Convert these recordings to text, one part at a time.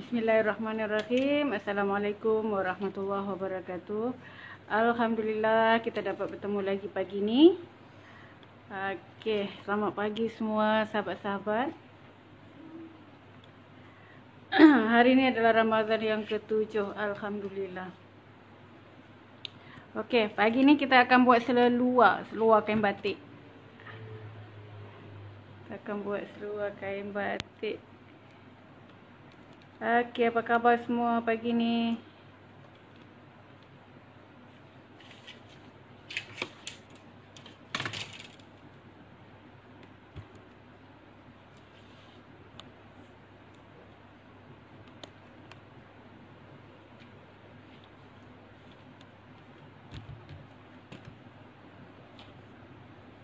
Bismillahirrahmanirrahim. Assalamualaikum warahmatullahi wabarakatuh. Alhamdulillah kita dapat bertemu lagi pagi ni. Okey, selamat pagi semua sahabat-sahabat. Hari ini adalah Ramadan yang ke-7. Alhamdulillah. Okey, pagi ni kita akan buat seluar kain batik. Kita akan buat seluar kain batik. Okey, apa khabar semua pagi ni?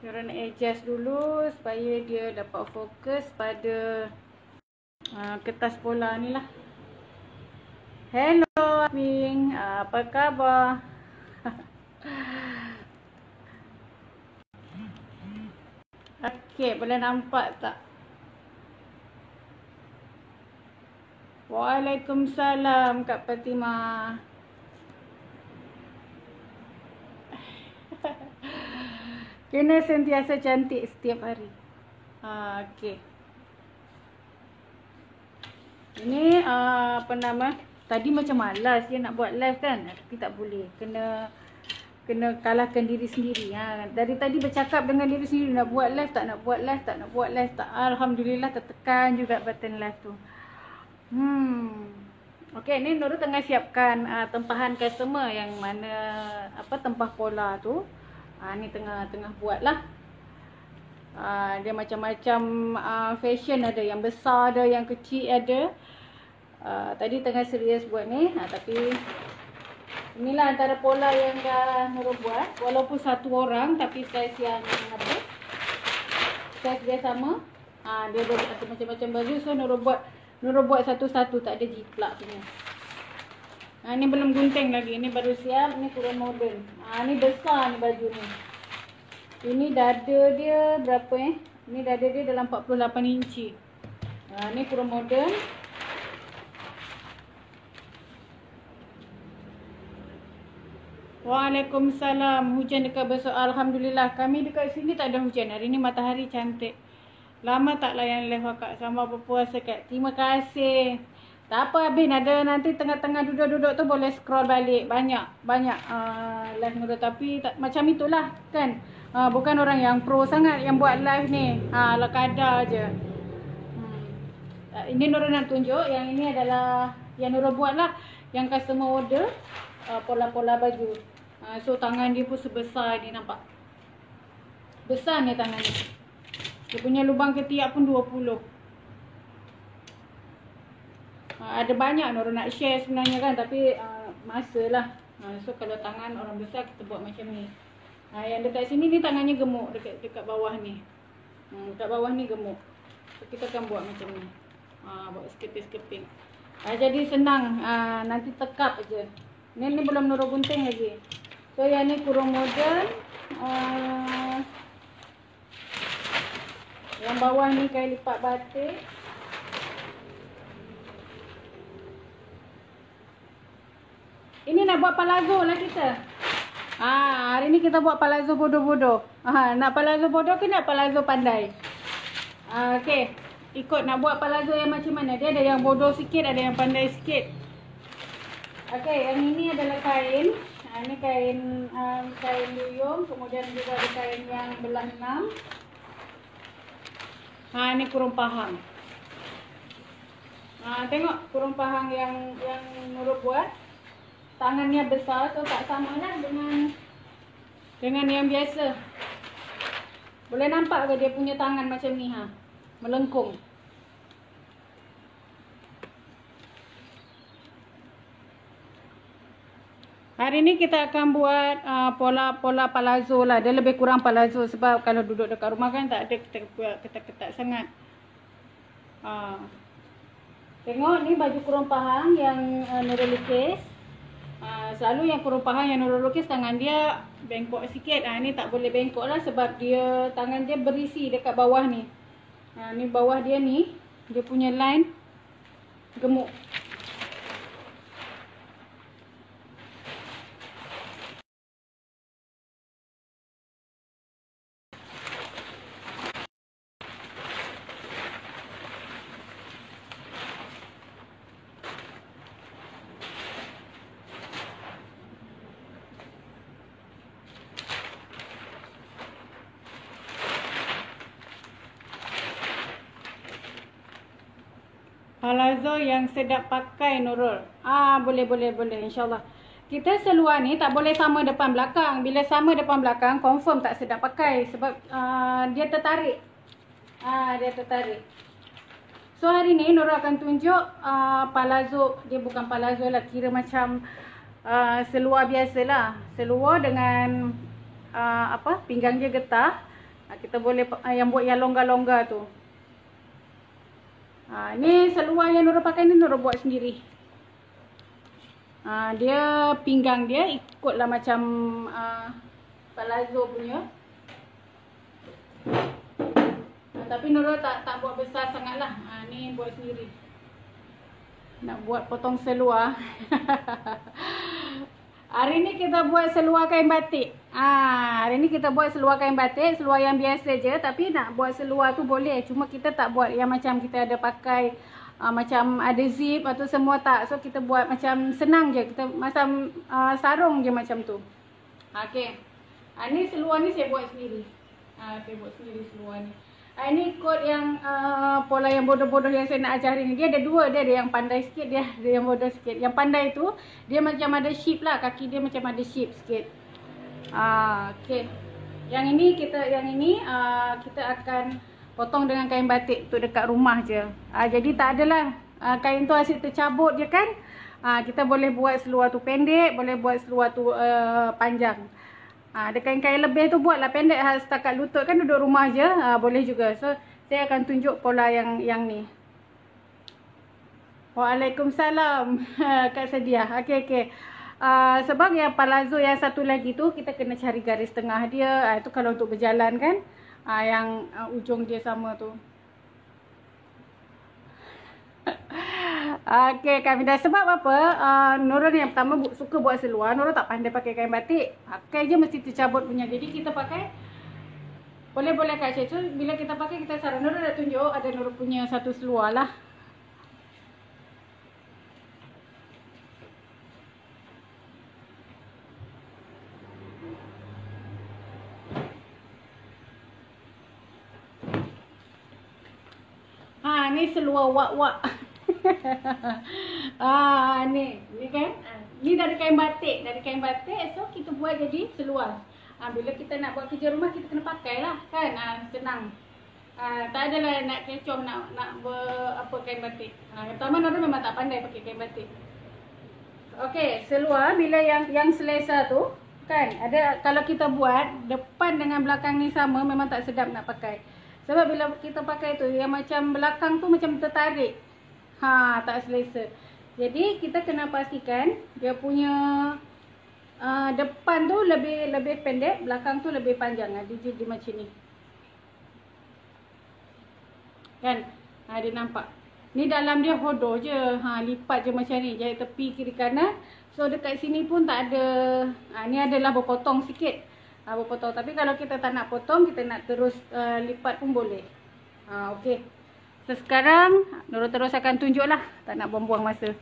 Kita nak adjust dulu supaya dia dapat fokus pada kertas pola ni lah. Hello Aming, apa khabar? Okey, boleh nampak tak? Waalaikumsalam Kak Fatimah. Kena sentiasa cantik setiap hari. Okey. Ini apa nama? Tadi macam malas dia nak buat live kan, tapi tak boleh. Kena kalahkan diri sendiri. Dari tadi bercakap dengan diri sendiri, nak buat live tak, nak buat live tak, nak buat live tak. Alhamdulillah tertekan juga button live tu. Okey, ni Nurul tengah siapkan tempahan customer yang mana tempah pola tu. Ni tengah buat lah. Dia macam-macam fashion, ada yang besar, ada yang kecil ada. Tadi tengah serius buat ni, tapi inilah antara pola yang dah Nurul buat. Walaupun satu orang tapi saiz yang saiz dia sama. Dia ada macam-macam baju, so Nurul buat satu-satu, tak ada jiplak punya. Ni belum gunting lagi, ni baru siap, ni kurang moden. Ni besar ni baju ni. Ini dada dia berapa Ini dada dia dalam 48 inci. Ni kurang moden. Waalaikumsalam. Hujan dekat besok. Alhamdulillah. Kami dekat sini tak ada hujan. Hari ni matahari cantik. Lama tak layan live akak. Sama berpuasa Kak. Terima kasih. Tak apa Abin, ada nanti tengah-tengah duduk-duduk tu boleh scroll balik. Banyak live Nurul, tapi macam itulah kan. Bukan orang yang pro sangat yang buat live ni. Ala kadar je. Ini Nurul nak tunjuk, yang ini adalah yang Nurul buat lah, yang customer order pola-pola baju. So tangan dia pun sebesar ni, nampak. Besar ni tangan dia. Dia punya lubang ketiak pun 20. Ada banyak Nurul nak share sebenarnya kan, tapi masa lah. So kalau tangan orang besar kita buat macam ni. Yang dekat sini ni tangannya gemuk, dekat bawah ni. Dekat bawah ni gemuk. So kita akan buat macam ni. Buat skeping-skeping. Jadi senang, nanti tekap aje. Ni belum Nurul gunting lagi. So yang ni kurung modern. Yang bawah ni kain lipat batik. Ini nak buat palazzo lah kita. Hari ni kita buat palazzo bodoh-bodoh. Nak palazzo bodoh ke nak palazzo pandai? Okey. Ikut nak buat palazzo yang macam mana. Dia ada yang bodoh sikit, ada yang pandai sikit. Okey, yang ini adalah kain. Ini kain luyung. Kemudian juga ada kain yang belah 6. Ini kurung pahang. Tengok kurung pahang yang Nurul buat. Tangannya besar, so tak sama lah dengan yang biasa. Boleh nampak ke dia punya tangan macam ni melengkung. Hari ni kita akan buat pola palazzo lah. Dia lebih kurang palazzo sebab kalau duduk dekat rumah kan tak ada ketat-ketat sangat. Tengok ni baju kurung pahang yang Nurul lukis. Selalu yang kurung pahang yang Nurul lukis tangan dia bengkok sikit. Ni tak boleh bengkok lah sebab tangan dia berisi dekat bawah ni. Ni bawah dia ni, dia punya line gemuk. palazzo yang sedap pakai Nurul. Boleh insyaAllah. Kita seluar ni tak boleh sama depan belakang. Bila sama depan belakang confirm tak sedap pakai. Sebab dia tertarik. Dia tertarik. So hari ni Nurul akan tunjuk palazzo. Dia bukan palazzo lah, kira macam seluar biasa lah. Seluar dengan pinggang dia getah. Kita boleh yang buat yang longgar-longgar tu. Ni seluar yang Nurul pakai ni Nurul buat sendiri. Dia pinggang dia ikutlah macam palazzo punya. Tapi Nurul tak buat besar sangat lah. Ni buat sendiri. Nak buat potong seluar. Hari ni kita buat seluar kain batik. Hari ni kita buat seluar kain batik, seluar yang biasa je. Tapi nak buat seluar tu boleh. Cuma kita tak buat yang macam kita ada pakai macam ada zip atau semua tak. So kita buat macam senang je. Kita macam sarung je macam tu. Okey. Ni seluar ni saya buat sendiri. Saya buat sendiri seluar ni. Ini kod yang pola yang bodoh-bodoh yang saya nak ajar ni. Dia ada dua. Dia ada yang pandai sikit, dia ada yang bodoh sikit. Yang pandai tu dia macam ada shape lah. Kaki dia macam ada shape sikit. Okey. Yang ini kita akan potong dengan kain batik untuk dekat rumah je. Jadi tak adalah kain tu asyik tercabut je kan. Kita boleh buat seluar tu pendek, boleh buat seluar tu panjang. Ada kain-kain lebih tu buatlah pendek setakat lutut kan, duduk rumah je. Boleh juga. So saya akan tunjuk pola yang ni. Waalaikumsalam Kak Sediah. Okey. Sebab yang palazzo yang satu lagi tu kita kena cari garis tengah dia. Itu kalau untuk berjalan kan. Yang ujung dia sama tu. Okey Kak Minda, sebab apa? Nurul yang pertama suka buat seluar. Nurul tak pandai pakai kain batik. Pakai je mesti tercabut punya. Jadi kita pakai boleh Kak Cik. So bila kita pakai kita saran. Nurul dah tunjuk ada Nurul punya satu seluar lah. Ni seluar wak-wak. Ni kan. Ni dari kain batik. So kita buat jadi seluar. Bila kita nak buat kerja rumah kita kena pakai lah kan. Senang. Tak adalah nak kecoh nak kain batik. Pertama Nurul memang tak pandai pakai kain batik. Okey, seluar bila yang selesa tu kan, ada kalau kita buat depan dengan belakang ni sama memang tak sedap nak pakai. Sebab bila kita pakai tu yang macam belakang tu macam tertarik. Tak selesa. Jadi kita kena pastikan dia punya depan tu lebih pendek, belakang tu lebih panjang. Dia macam ni. Kan? Dia nampak. Ni dalam dia hodoh je. Lipat je macam ni. Jahit tepi kiri kanan. So dekat sini pun tak ada. Ni adalah berpotong sikit. Berpotong. Tapi kalau kita tak nak potong, kita nak terus lipat pun boleh. Okey. So sekarang Nurul terus akan tunjuk lah. Tak nak buang-buang masa.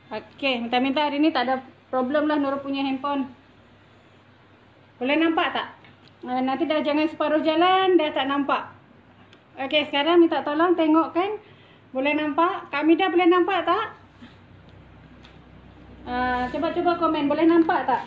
Okey. Minta-minta hari ni tak ada problem lah Nurul punya handphone. Boleh nampak tak? Nanti dah jangan separuh jalan dah tak nampak. Okey. Sekarang minta tolong tengok kan. Boleh nampak? Kak Mida boleh nampak tak? Cuba komen. Boleh nampak tak?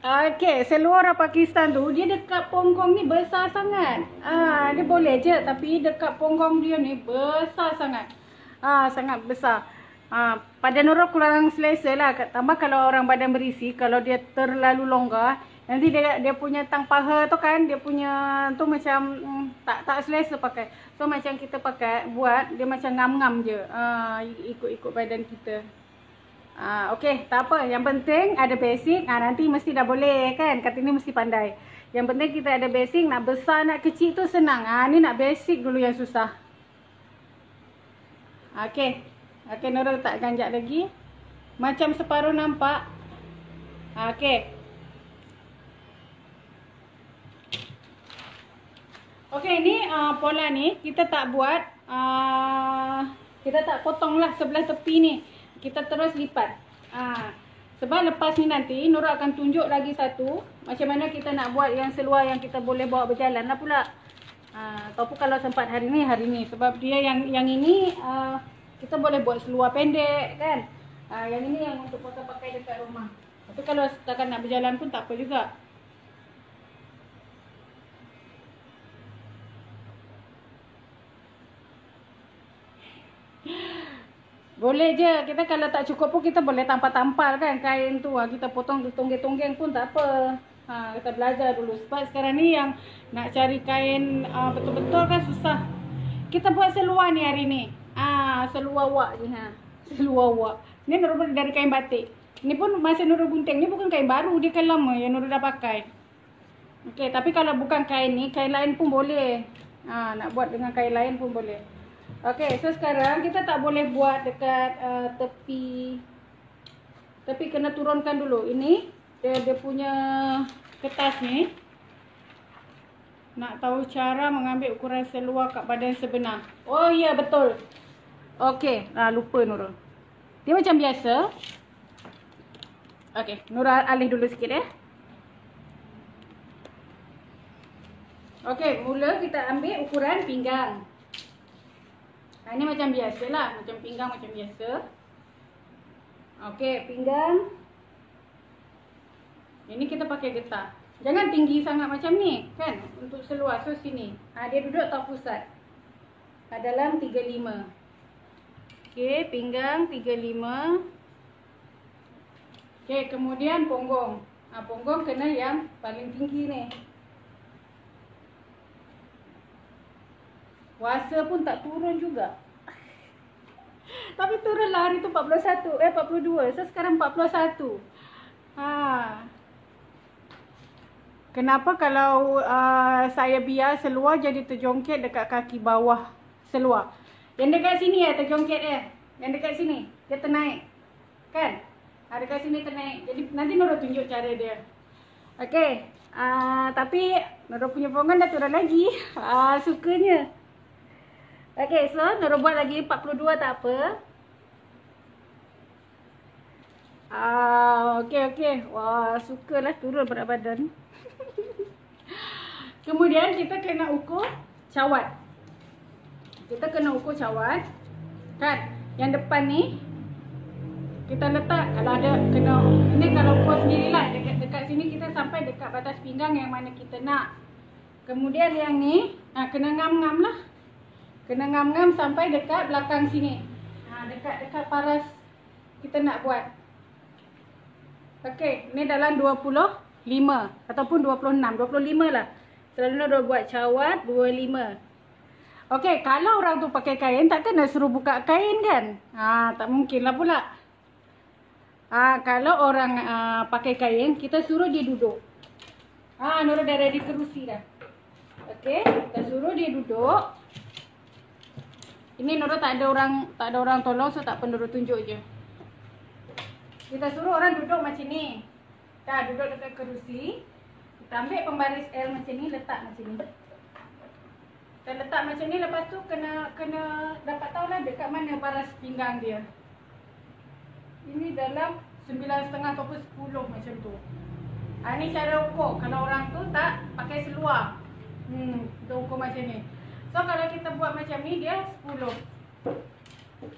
Okey, seluar orang Pakistan tu dia dekat pongkong ni besar sangat. Dia boleh je tapi dekat pongkong dia ni besar sangat. Sangat besar. Pada Nurul kurang selesa lah. Tambah kalau orang badan berisi, kalau dia terlalu longgar, nanti dia punya tang paha tu kan, dia punya tu macam tak selesa pakai. So macam kita pakai buat dia macam ngam-ngam je. Ikut badan kita. Okey, tak apa. Yang penting ada basic. Nanti mesti dah boleh kan. Kata ni mesti pandai. Yang penting kita ada basic. Nak besar, nak kecil tu senang. Ni nak basic dulu yang susah. Okey. Okey, Nurul letak ganjak lagi. Macam separuh nampak. Okey. Okey, ni pola ni kita tak buat, kita tak potonglah sebelah tepi ni. Kita terus lipat. Sebab lepas ni nanti Nurul akan tunjuk lagi satu macam mana kita nak buat yang seluar yang kita boleh bawa berjalan lah pula. Ataupun kalau sempat hari ni. Sebab dia yang ini kita boleh buat seluar pendek kan. Yang ini yang untuk pakai dekat rumah. Tapi kalau setakat nak berjalan pun tak apa juga. Boleh je. Kita kalau tak cukup pun kita boleh tampal-tampal kan kain tu. Kita potong tonggeng-tonggeng pun tak apa. Kita belajar dulu. Sebab sekarang ni yang nak cari kain betul-betul kan susah. Kita buat seluar ni hari ni. Seluar wak je. Seluar wak. Ni Nurul dari kain batik. Ni pun masa Nurul gunting. Ni bukan kain baru. Dia kain lama yang Nurul dah pakai. Okey, tapi kalau bukan kain ni, kain lain pun boleh. Nak buat dengan kain lain pun boleh. Okey, so sekarang kita tak boleh buat dekat tepi. Tapi kena turunkan dulu. Ini dia punya kertas ni. Nak tahu cara mengambil ukuran seluar kat badan sebenar. Oh ya, betul. Okey, lupa Nurul. Dia macam biasa. Okey, Nurul alih dulu sikit ya. Okey, mula kita ambil ukuran pinggang. Ini macam biasalah, macam pinggang macam biasa. Okey, pinggang. Ini kita pakai getah. Jangan tinggi sangat macam ni, kan? Untuk seluar, so sini. Dia duduk tak pusat. Dalam 35. Okey, pinggang 35. Okey, kemudian punggung. Punggung kena yang paling tinggi ni. Puasa pun tak turun juga. Tapi turunlah hari tu 42. So sekarang 41. Kenapa kalau saya biar seluar jadi terjongkit dekat kaki bawah seluar. Yang dekat sini terjongkit Yang dekat sini dia ternaik. Kan? Dekat sini ternaik. Jadi nanti Nurul tunjuk cara dia. Okey. Tapi Nurul punya punggung dah turun lagi. Sukanya. Okey, so Nurul buat lagi 42 tak apa. Okey. Wah, sukalah turun berat badan. Kemudian kita kena ukur cawat. Kan? Yang depan ni kita letak kalau ada kena ini kalau ukur sendirilah dekat sini kita sampai dekat batas pinggang yang mana kita nak. Kemudian yang ni kena ngam-ngam lah. Kena ngam-ngam sampai dekat belakang sini. Dekat paras kita nak buat. Okey, ni dalam 25 ataupun 26, 25 lah. Selalu Nurul buat cawat 25. Okey, kalau orang tu pakai kain takkan nak suruh buka kain kan? Tak mungkin lah pula. Kalau orang pakai kain, kita suruh dia duduk. Nurul dah ready kerusi dah. Okey, kita suruh dia duduk. Ini Nurul tak ada orang tolong, so tak perlu Nurul tunjuk je. Kita suruh orang duduk macam ni. Dah duduk dekat kerusi. Kita ambil pembaris L macam ni, letak macam ni. Kita letak macam ni, lepas tu kena dapat tahu lah dekat mana paras pinggang dia. Ini dalam 9.5 ataupun 10 macam tu. Ni cara ukur kalau orang tu tak pakai seluar. Kita ukur macam ni. So kalau kita buat macam ni dia 10.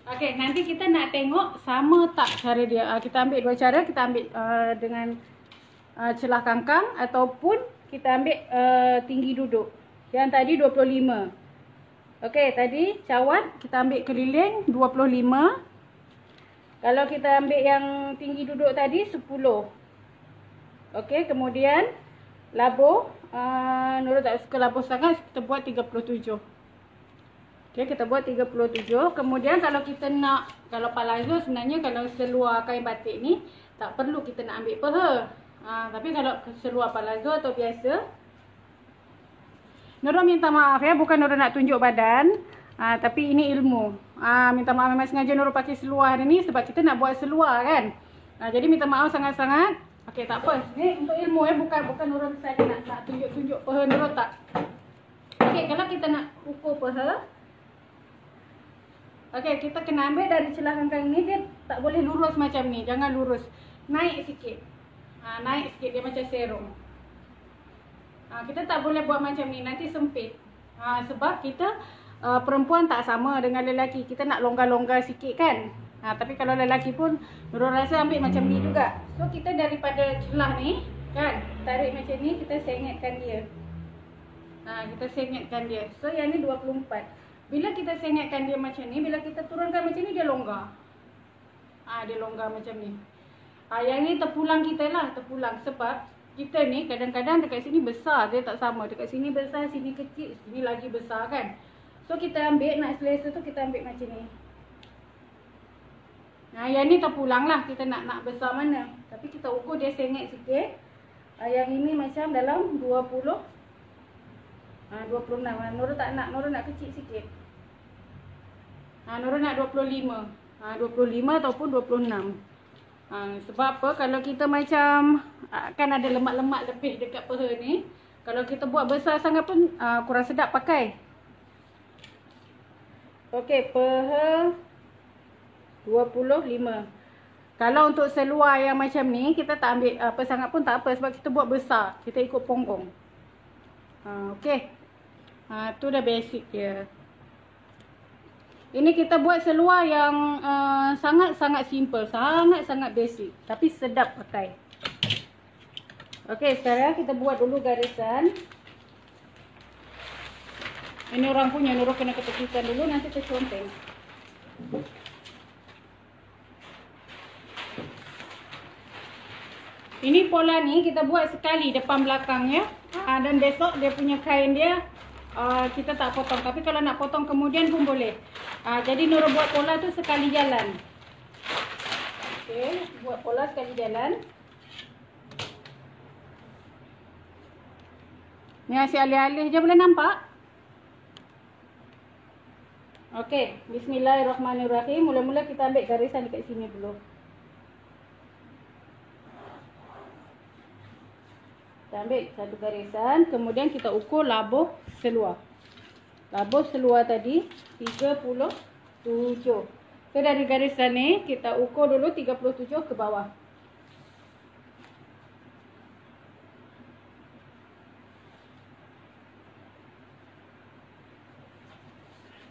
Okey, nanti kita nak tengok sama tak cara dia. Kita ambil dua cara, kita ambil dengan celah kangkang ataupun kita ambil tinggi duduk. Yang tadi 25. Okey, tadi cawat kita ambil keliling 25. Kalau kita ambil yang tinggi duduk tadi 10. Okey, kemudian labur. Nurul tak suka labur sangat, kita buat 37. Okey, kita buat 37. Kemudian kalau kita nak, kalau palazzo sebenarnya kalau seluar kain batik ni tak perlu kita nak ambil paha. Tapi kalau seluar palazzo atau biasa, Nurul minta maaf ya, bukan Nurul nak tunjuk badan, tapi ini ilmu. Minta maaf, memang sengaja Nurul pakai seluar hari ni sebab kita nak buat seluar kan. Jadi minta maaf sangat-sangat. Okey, tak apa. Ni untuk ilmu bukan Nurul saja nak tunjuk-tunjuk paha Nurul tak. Okey, Okey, kalau kita nak ukur paha, okey, kita kena ambil dari celah kangkang ni, dia tak boleh lurus macam ni. Jangan lurus. Naik sikit. Naik sikit, dia macam serong. Kita tak boleh buat macam ni, nanti sempit. Sebab kita perempuan tak sama dengan lelaki. Kita nak longgar-longgar sikit kan. Tapi kalau lelaki pun Nurul rasa ambil macam ni juga. So kita daripada celah ni kan, tarik macam ni, kita sengetkan dia. Kita sengetkan dia. So yang ni 24. Bila kita sengetkan dia macam ni, bila kita turunkan macam ni, dia longgar. Dia longgar macam ni. Yang ni terpulang kita lah, terpulang. Sebab kita ni kadang-kadang dekat sini besar, dia tak sama. Dekat sini besar, sini kecil, sini lagi besar kan. So kita ambil, nak selesa tu kita ambil macam ni. Yang ni terpulang lah, kita nak besar mana. Tapi kita ukur dia sengit sikit. Yang ini macam dalam 20, 26. Nurul tak nak, Nurul nak kecil sikit. Nurul nak 25. 25 ataupun 26. Sebab apa? Kalau kita macam kan ada lemak-lemak lebih dekat paha ni. Kalau kita buat besar sangat pun kurang sedap pakai. Okey, paha 25. Kalau untuk seluar yang macam ni, kita tak ambil apa sangat pun tak apa. Sebab kita buat besar. Kita ikut punggung. Okey. Tu dah basic dia. Ini kita buat seluar yang sangat-sangat simple. Sangat-sangat basic. Tapi sedap pakai. Okey, sekarang kita buat dulu garisan. Ini orang punya, Nurul kena ketepikan dulu, nanti terconteng. Ini pola ni kita buat sekali depan belakangnya. Dan besok dia punya kain dia kita tak potong. Tapi kalau nak potong kemudian pun boleh. Jadi Nurul buat pola tu sekali jalan. Okey, buat pola sekali jalan. Ni asyik alih-alih je boleh nampak. Okey, bismillahirrahmanirrahim. Mula-mula kita ambil garisan dekat sini dulu. Kita ambil satu garisan, kemudian kita ukur labuh seluar. Labuh seluar tadi 37. So dari garisan ni kita ukur dulu 37 ke bawah.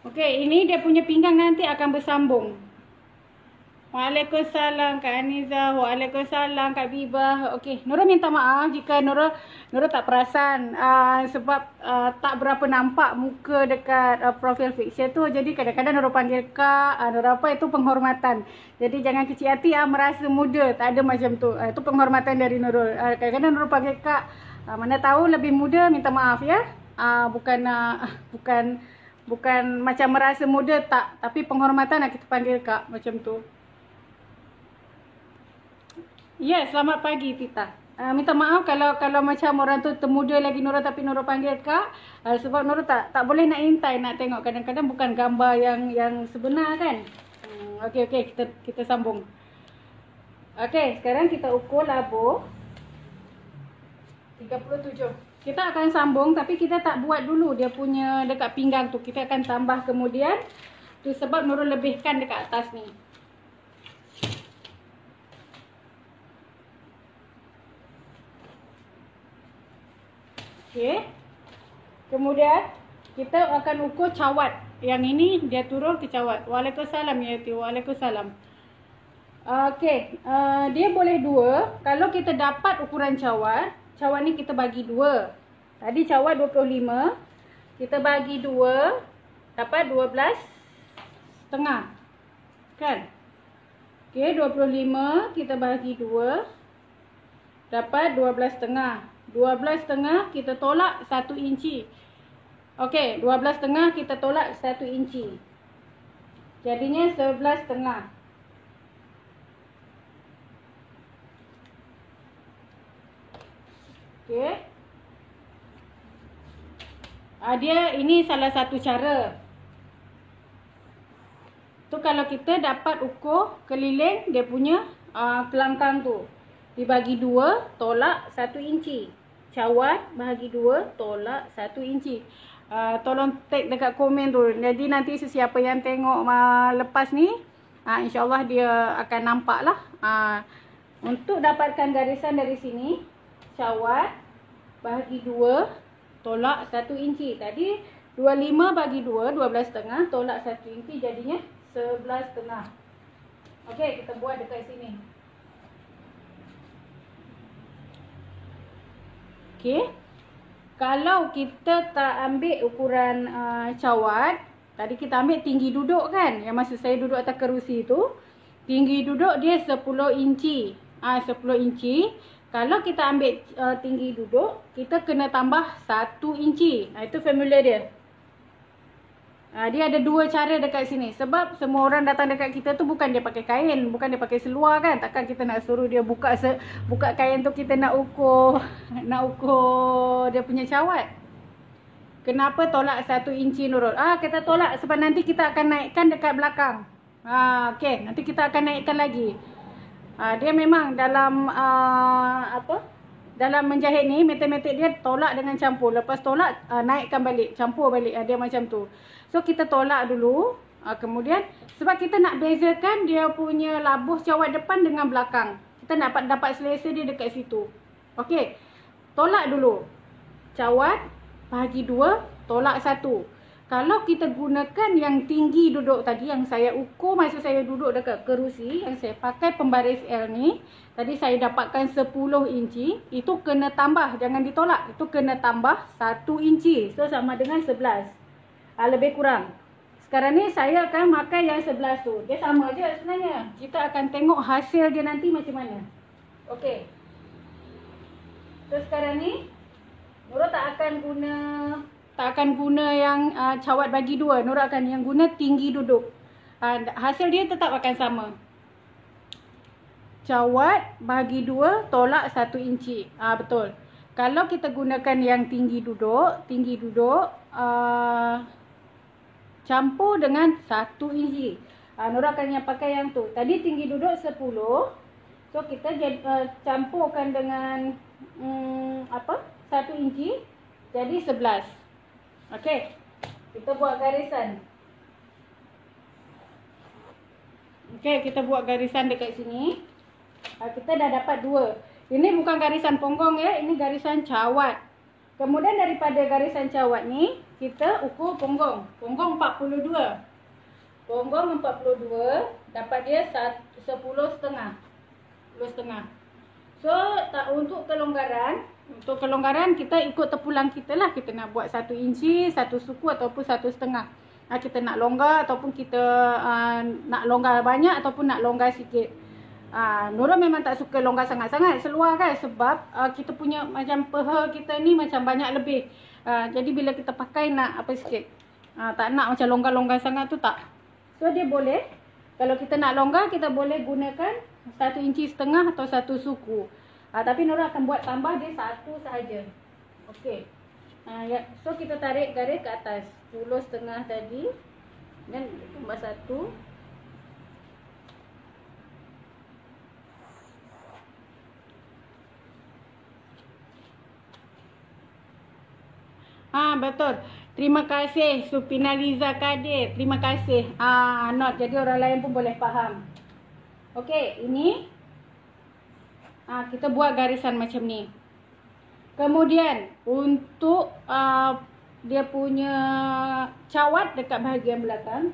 Okey, ini dia punya pinggang nanti akan bersambung. Waalaikumsalam Kak Aniza, waalaikumsalam Kak Bibah. Okey, Nurul minta maaf jika Nurul tak perasan sebab tak berapa nampak muka dekat profil picture tu. Jadi kadang-kadang Nurul panggil Kak, Nurul apa itu penghormatan. Jadi jangan kecil hati merasa muda, tak ada macam tu. Itu penghormatan dari Nurul. Kadang-kadang Nurul panggil Kak, mana tahu lebih muda, minta maaf ya. Bukan macam merasa muda tak, tapi penghormatan nak kita panggil Kak macam tu. Ya, selamat pagi Tita. Minta maaf kalau macam orang tu termuda lagi Nurul tapi Nurul panggil Kak. Sebab Nurul tak boleh nak intai nak tengok, kadang-kadang bukan gambar yang sebenar kan. Okey, kita sambung. Okey, sekarang kita ukur labuh 37. Kita akan sambung tapi kita tak buat dulu dia punya dekat pinggang tu. Kita akan tambah kemudian. Tu sebab Nurul lebihkan dekat atas ni. Okey. Kemudian kita akan ukur cawat. Yang ini dia turun ke cawat. Waalaikumsalam ya Tiu. Waalaikumsalam. Okey, dia boleh dua. Kalau kita dapat ukuran cawat ni kita bagi dua. Tadi cawat 25. Kita bagi dua. Dapat 12,5. Kan? Okey, 25 kita bagi dua. Dapat 12,5. 12,5 kita tolak 1 inci. Okey, 12,5 kita tolak 1 inci. Jadinya 11,5. Okey. Dia ini salah satu cara. Tu kalau kita dapat ukur keliling dia punya kelangkang tu. Dibagi 2 tolak 1 inci. Cawat bahagi 2 tolak 1 inci. tolong tag dekat komen tu. Jadi nanti sesiapa yang tengok lepas ni, insyaAllah dia akan nampak lah. Untuk dapatkan garisan dari sini, syawat bahagi 2, tolak 1 inci. Tadi 25 bagi 2, 12,5, tolak 1 inci, jadinya 11,5. Okey, kita buat dekat sini. Okey. Kalau kita tak ambil ukuran cawat, tadi kita ambil tinggi duduk kan, yang maksud saya duduk atas kerusi tu, tinggi duduk dia 10 inci. 10 inci. Kalau kita ambil tinggi duduk, kita kena tambah 1 inci. Itu formula dia. Dia ada 2 cara dekat sini. Sebab semua orang datang dekat kita tu bukan dia pakai kain, bukan dia pakai seluar kan. Takkan kita nak suruh dia buka kain tu, kita nak ukur dia punya cawat. Kenapa tolak 1 inci Nurul? Kita tolak sebab nanti kita akan naikkan dekat belakang. Okey, nanti kita akan naikkan lagi. Dia memang dalam dalam menjahit ni, metode dia tolak dengan campur. Lepas tolak, naikkan balik, campur balik. Dia macam tu. So kita tolak dulu. Kemudian sebab kita nak bezakan dia punya labuh cawat depan dengan belakang. Kita nak dapat selesa dia dekat situ. Okey. Tolak dulu. Cawat bahagi 2, tolak 1. Kalau kita gunakan yang tinggi duduk tadi, yang saya ukur masa saya duduk dekat kerusi, yang saya pakai pembaris L ni, tadi saya dapatkan 10 inci, itu kena tambah, jangan ditolak. Itu kena tambah 1 inci. So sama dengan 11. Lebih kurang. Sekarang ni saya akan makan yang 11 tu. Dia sama je sebenarnya. Kita akan tengok hasil dia nanti macam mana. Okey. So sekarang ni Nurul tak akan guna yang cawat bagi 2. Nurul akan yang guna tinggi duduk. Hasil dia tetap akan sama. Cawat bagi 2, tolak 1 inci. Betul. Kalau kita gunakan yang tinggi duduk, campur dengan 1 inci. Nurul akan yang pakai yang tu. Tadi tinggi duduk 10. So kita campurkan dengan 1 inci. Jadi 11. Okey. Kita buat garisan. Okey, kita buat garisan dekat sini. Kita dah dapat 2. Ini bukan garisan ponggong ya, ini garisan cawat. Kemudian daripada garisan cawat ni, kita ukur ponggong. Ponggong 42. Ponggong 42, dapat dia 10,5. 10,5. So, untuk kelonggaran kita ikut tepulang kita lah. Kita nak buat 1 inci, 1 suku ataupun 1,5. Kita nak longgar ataupun kita nak longgar banyak ataupun nak longgar sikit. Nurul memang tak suka longgar sangat-sangat seluar kan, sebab kita punya macam peha kita ni macam banyak lebih. Jadi bila kita pakai nak apa sikit. Tak nak macam longgar-longgar sangat tu tak. So dia boleh, kalau kita nak longgar kita boleh gunakan 1,5 inci atau 1 suku. Tapi Nurul akan buat tambah dia 1 sahaja. Okey. So kita tarik garis ke atas 10,5 tadi. Dan tambah 1. Betul. Terima kasih Supina Liza Kadir. Terima kasih. Not. Jadi orang lain pun boleh faham. Okey, ini kita buat garisan macam ni. Kemudian untuk dia punya cawat dekat bahagian belakang,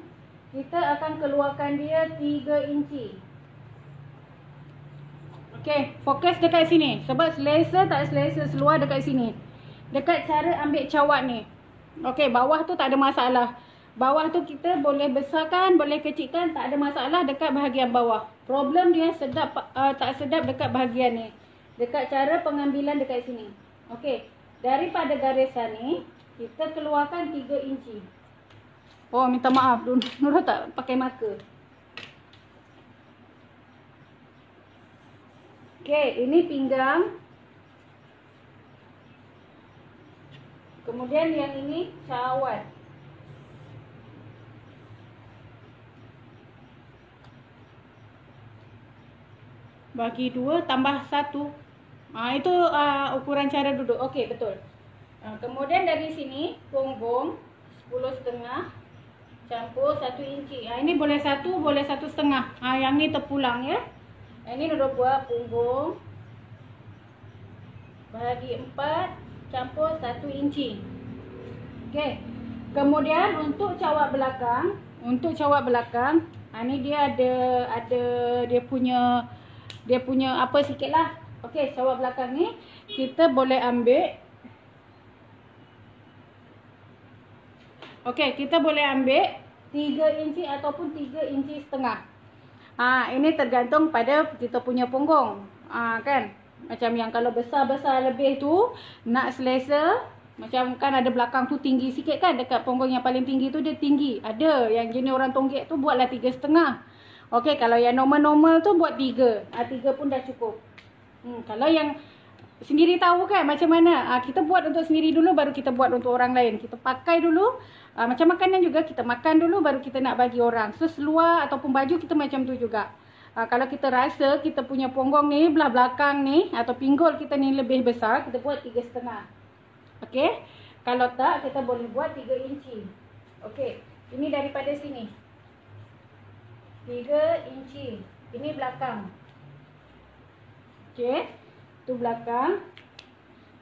kita akan keluarkan dia 3 inci. Okey, fokus dekat sini. Sebab selesa tak selesa seluar dekat sini. Dekat cara ambil cawat ni. Okey, bawah tu tak ada masalah. Bawah tu kita boleh besarkan, boleh kecilkan, tak ada masalah dekat bahagian bawah. Problem dia tak sedap dekat bahagian ni. Dekat cara pengambilan dekat sini. Okey, daripada garisan ni kita keluarkan 3 inci. Minta maaf, Nurul tak pakai marker. Okey, ini pinggang. Kemudian yang ini cawat. Bagi 2 tambah 1. Itu ukuran cara duduk. Okey, betul. Kemudian dari sini punggung 10,5 campur 1 inci. Ini boleh 1, boleh 1,5. Yang ni terpulang ya. Ini Nurul buat punggung bahagi 4 campur 1 inci. Okey. Kemudian untuk cawak belakang, ni dia ada dia punya apa sikitlah. Okey, cawak belakang ni kita boleh ambil. Okey, kita boleh ambil 3 inci ataupun 3,5 inci. Ini tergantung pada kita punya punggung. Kan? Macam yang kalau besar-besar lebih tu, nak selesa, macam kan ada belakang tu tinggi sikit kan, dekat punggung yang paling tinggi tu dia tinggi. Ada yang jenis orang tonggek tu buatlah 3,5. Okey, kalau yang normal-normal tu buat 3. 3 pun dah cukup. Kalau yang sendiri tahu kan macam mana. Kita buat untuk sendiri dulu, baru kita buat untuk orang lain. Kita pakai dulu. Macam makanan juga, kita makan dulu baru kita nak bagi orang. So seluar ataupun baju kita macam tu juga. Kalau kita rasa kita punya punggung ni, belah belakang ni atau pinggul kita ni lebih besar, kita buat 3,5. Okey. Kalau tak, kita boleh buat 3 inci. Okey. Ini daripada sini 3 inci. Ini belakang. Okey. Tu belakang.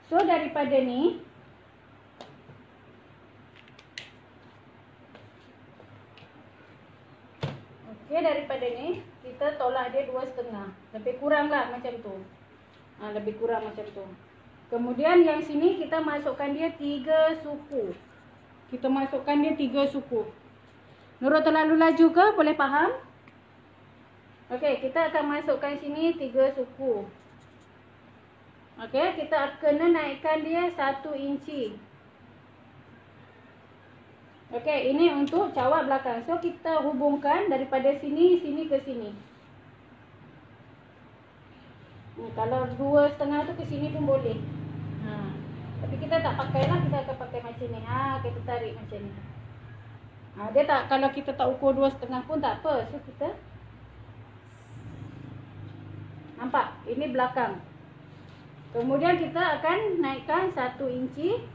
So daripada ni kita tolak dia 2,5. Lebih kurang lah macam tu. Lebih kurang macam tu. Kemudian yang sini kita masukkan dia 3 suku. Nurul terlalu laju ke? Boleh faham? Okey, kita akan masukkan sini 3 suku. Okey, kita kena naikkan dia 1 inci. Okey, ini untuk cawak belakang. So kita hubungkan daripada sini ke sini. Kalau 2,5 tu ke sini pun boleh. Tapi kita tak pakailah, kita akan pakai macam ni. Kita tarik macam ni. Dia tak, kalau kita tak ukur 2,5 pun tak apa. So kita nampak, ini belakang. Kemudian kita akan naikkan 1 inci.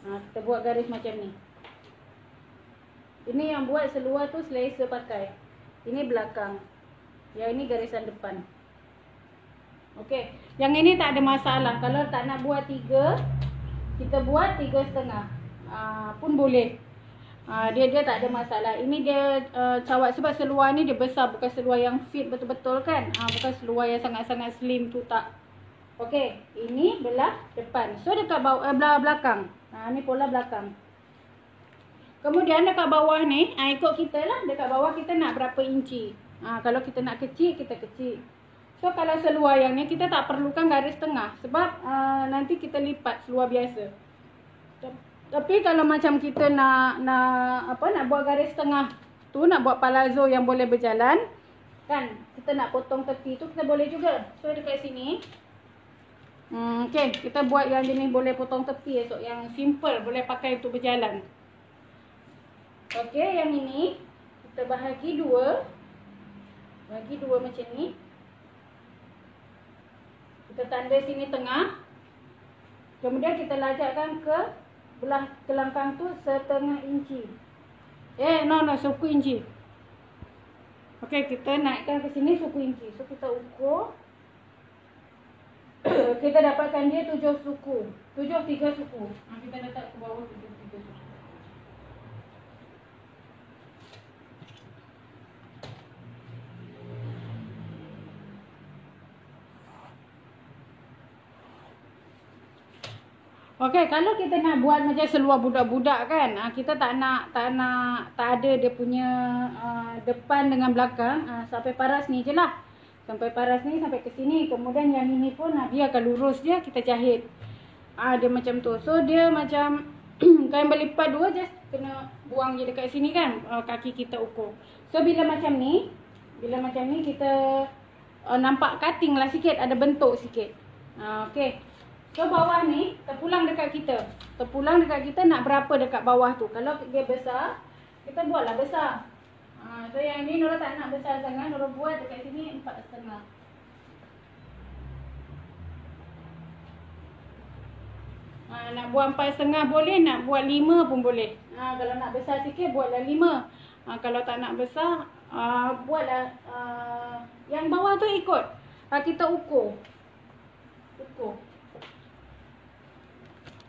Kita buat garis macam ni. Ini yang buat seluar tu selesa pakai. Ini belakang. Yang ini garisan depan. Okey. Yang ini tak ada masalah. Kalau tak nak buat 3, kita buat 3,5. Pun boleh. Dia tak ada masalah. Ini dia cawak sebab seluar ni dia besar, bukan seluar yang fit betul-betul kan. Bukan seluar yang sangat-sangat slim tu, tak. Okey, ini belah depan. So dekat bawah, belah belakang. Ni pola belakang. Kemudian dekat bawah ni, ikut kita lah. Dekat bawah kita nak berapa inci. Kalau kita nak kecil, kita kecil. So kalau seluar yang ni kita tak perlukan garis tengah. Sebab nanti kita lipat seluar biasa. Tapi kalau macam kita nak buat garis tengah tu, nak buat palazzo yang boleh berjalan, kan, kita nak potong tepi tu, kita boleh juga. So dekat sini, okay, kita buat yang jenis boleh potong tepi esok, yang simple, boleh pakai untuk berjalan. Okay, yang ini kita bahagi 2. Bagi 2 macam ni. Kita tanda sini tengah. Kemudian kita lajakkan ke belah kelangkang tu 1/2 inci. Suku inci. Okey, kita naikkan ke sini suku inci. So kita ukur. Kita dapatkan dia 7 suku. 3 suku. Kita letak ke bawah 3 suku. Okey, kalau kita nak buat macam seluar budak-budak kan, kita tak ada dia punya depan dengan belakang, sampai paras ni je lah. Sampai paras ni, sampai ke sini. Kemudian yang ini pun biarkan lurus je, kita jahit. Dia macam tu. So dia macam kain berlipat 2 je, kena buang je dekat sini kan, kaki kita ukur. So bila macam ni kita nampak cutting lah sikit, ada bentuk sikit. Okey. So bawah ni terpulang dekat kita. Nak berapa dekat bawah tu. Kalau dia besar, kita buatlah besar. So yang ni Nurul tak nak besar sangat. Nurul buat dekat sini 4,5. Nak buat 4,5 boleh, nak buat 5 pun boleh. Kalau nak besar sikit buatlah 5. Kalau tak nak besar, buatlah yang bawah tu ikut. Kita ukur.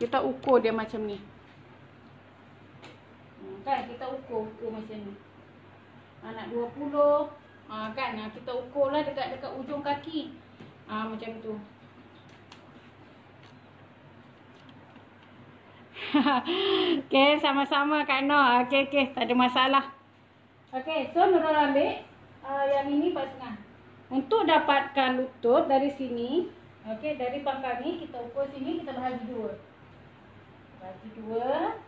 Kita ukur dia macam ni. Kan kita ukur macam ni. Nak 20. Kan kita ukurlah dekat ujung kaki. Macam tu. Okay, sama-sama Kak Noh. Okay, tak ada masalah. Okay, so Nurul ambil yang ini 4,5. Untuk dapatkan lutut dari sini, okay, dari pangkal ni kita ukur sini, kita bahagi 2. Bahagi 2.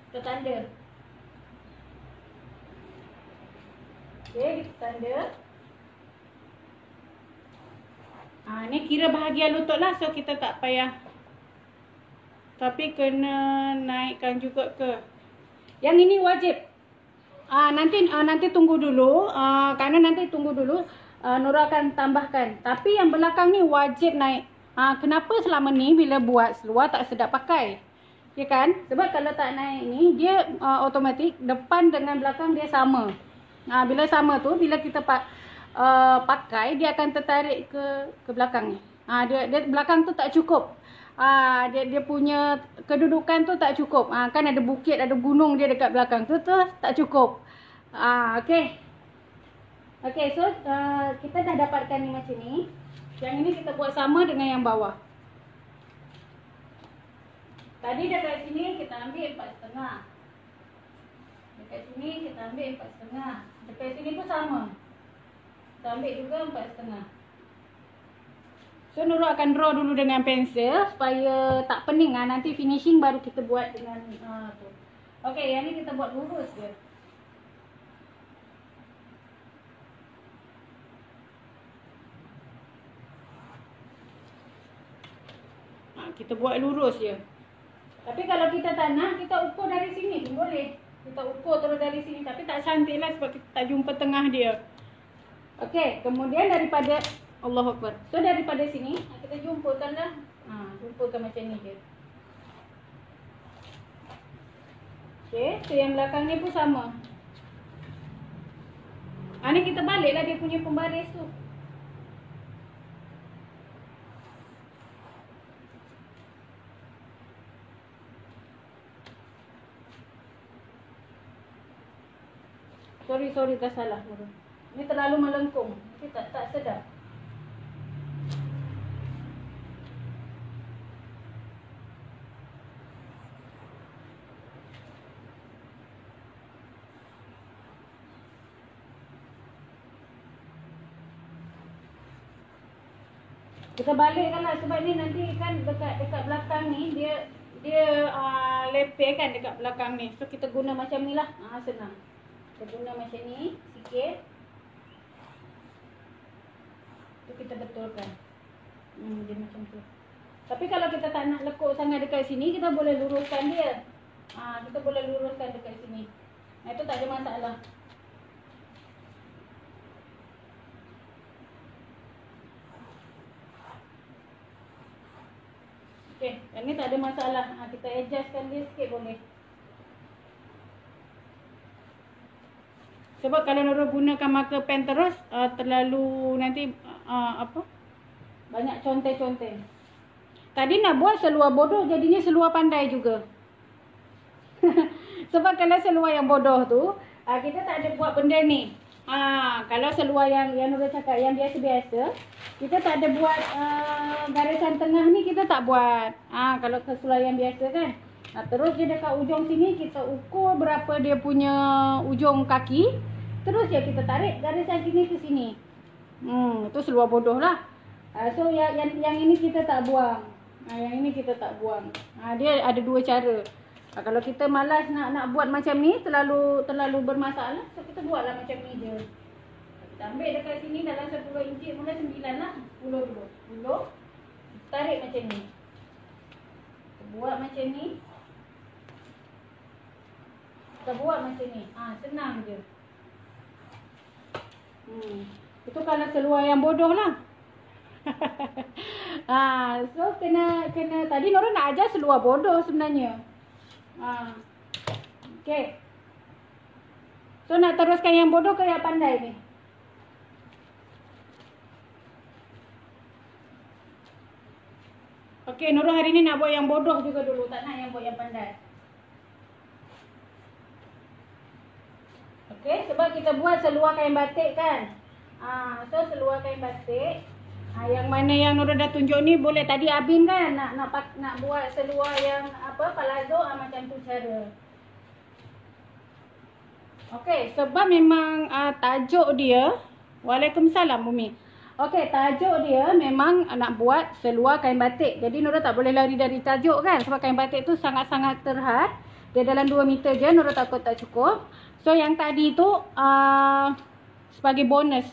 Kita tanda. Okay, kita tanda. Ni kira bahagian lutut lah, so kita tak payah. Tapi kena naikkan juga ke. Yang ini wajib. Nanti tunggu dulu. Kerana nanti tunggu dulu. Nura akan tambahkan. Tapi yang belakang ni wajib naik. Kenapa selama ni bila buat seluar tak sedap pakai? Ya kan? Sebab kalau tak naik ni, dia automatik depan dengan belakang dia sama. Bila sama tu, bila kita pakai, dia akan tertarik ke belakang ni. Dia belakang tu tak cukup. Dia punya kedudukan tu tak cukup. Kan ada bukit, ada gunung dia dekat belakang tu tak cukup. Okay. Okay, so kita dah dapatkan ni macam ni. Yang ini kita buat sama dengan yang bawah. Tadi dekat sini kita ambil 4,5. Dekat sini kita ambil 4,5. Dekat sini pun sama. Kita ambil juga 4,5. So Nurul akan draw dulu dengan pensel supaya tak pening. Nanti finishing baru kita buat dengan tu. Okay, yang ni kita buat lurus je. Kita buat lurus je. Tapi kalau kita tak nak, kita ukur dari sini pun boleh. Kita ukur terus dari sini. Tapi tak cantik lah sebab kita tak jumpa tengah dia. Okay, kemudian daripada Allahu Akbar. So daripada sini kita jumpakan lah. Jumpakan macam ni je. Okay, so yang belakang ni pun sama. Ni kita baliklah dia punya pembaris tu. Sorry tak salah. Ni terlalu melengkung. Nanti tak sedap. Kita balikkan lah sebab ni nanti kan dekat belakang ni dia lepeh kan dekat belakang ni. So kita guna macam ni lah. Senang. Kita guna macam ni sikit. Tu kita betulkan. Dia macam tu. Tapi kalau kita tak nak lekuk sangat dekat sini, kita boleh luruskan dia. Kita boleh luruskan dekat sini. Itu tak ada masalah. Okay, yang ni tak ada masalah. Kita adjustkan dia sikit boleh. Sebab kalau Nurul gunakan marker pen terus, terlalu nanti banyak conteng-conteng. Tadi nak buat seluar bodoh, jadinya seluar pandai juga. Sebab kalau seluar yang bodoh tu, kita tak ada buat benda ni. Kalau seluar yang Nurul cakap yang biasa-biasa, kita tak ada buat garisan tengah ni, kita tak buat. Kalau seluar yang biasa kan. Terus je dekat ujung sini kita ukur berapa dia punya ujung kaki. Terus je kita tarik garisan sini ke sini. Itu seluar bodoh lah. So yang ini kita tak buang. Yang ini kita tak buang. Dia ada dua cara. Kalau kita malas nak buat macam ni, terlalu bermasalah, so kita buatlah macam ni je. Kita ambil dekat sini dalam 10 inci, mula 9 lah. 10 dulu. 10. Tarik macam ni. Kita buat macam ni. Kita buat macam ni. Senang je. Itu kalau seluar yang bodoh lah. So kena tadi Nurul nak ajar seluar bodoh sebenarnya. Okey. So nak teruskan yang bodoh ke yang pandai ni? Okey, Nurul hari ni nak buat yang bodoh juga dulu, tak nak yang buat yang pandai. Okey, sebab kita buat seluar kain batik kan. So seluar kain batik. Yang mana yang Nurul dah tunjuk ni boleh tadi Abin kan nak buat seluar yang palazzo macam tu cara. Okey, sebab memang tajuk dia, Waalaikumsalam Umi. Okey, tajuk dia memang nak buat seluar kain batik. Jadi Nurul tak boleh lari dari tajuk kan, sebab kain batik tu sangat-sangat terhad. Dia dalam 2 meter je, Nurul takut tak cukup. So yang tadi tu sebagai bonus.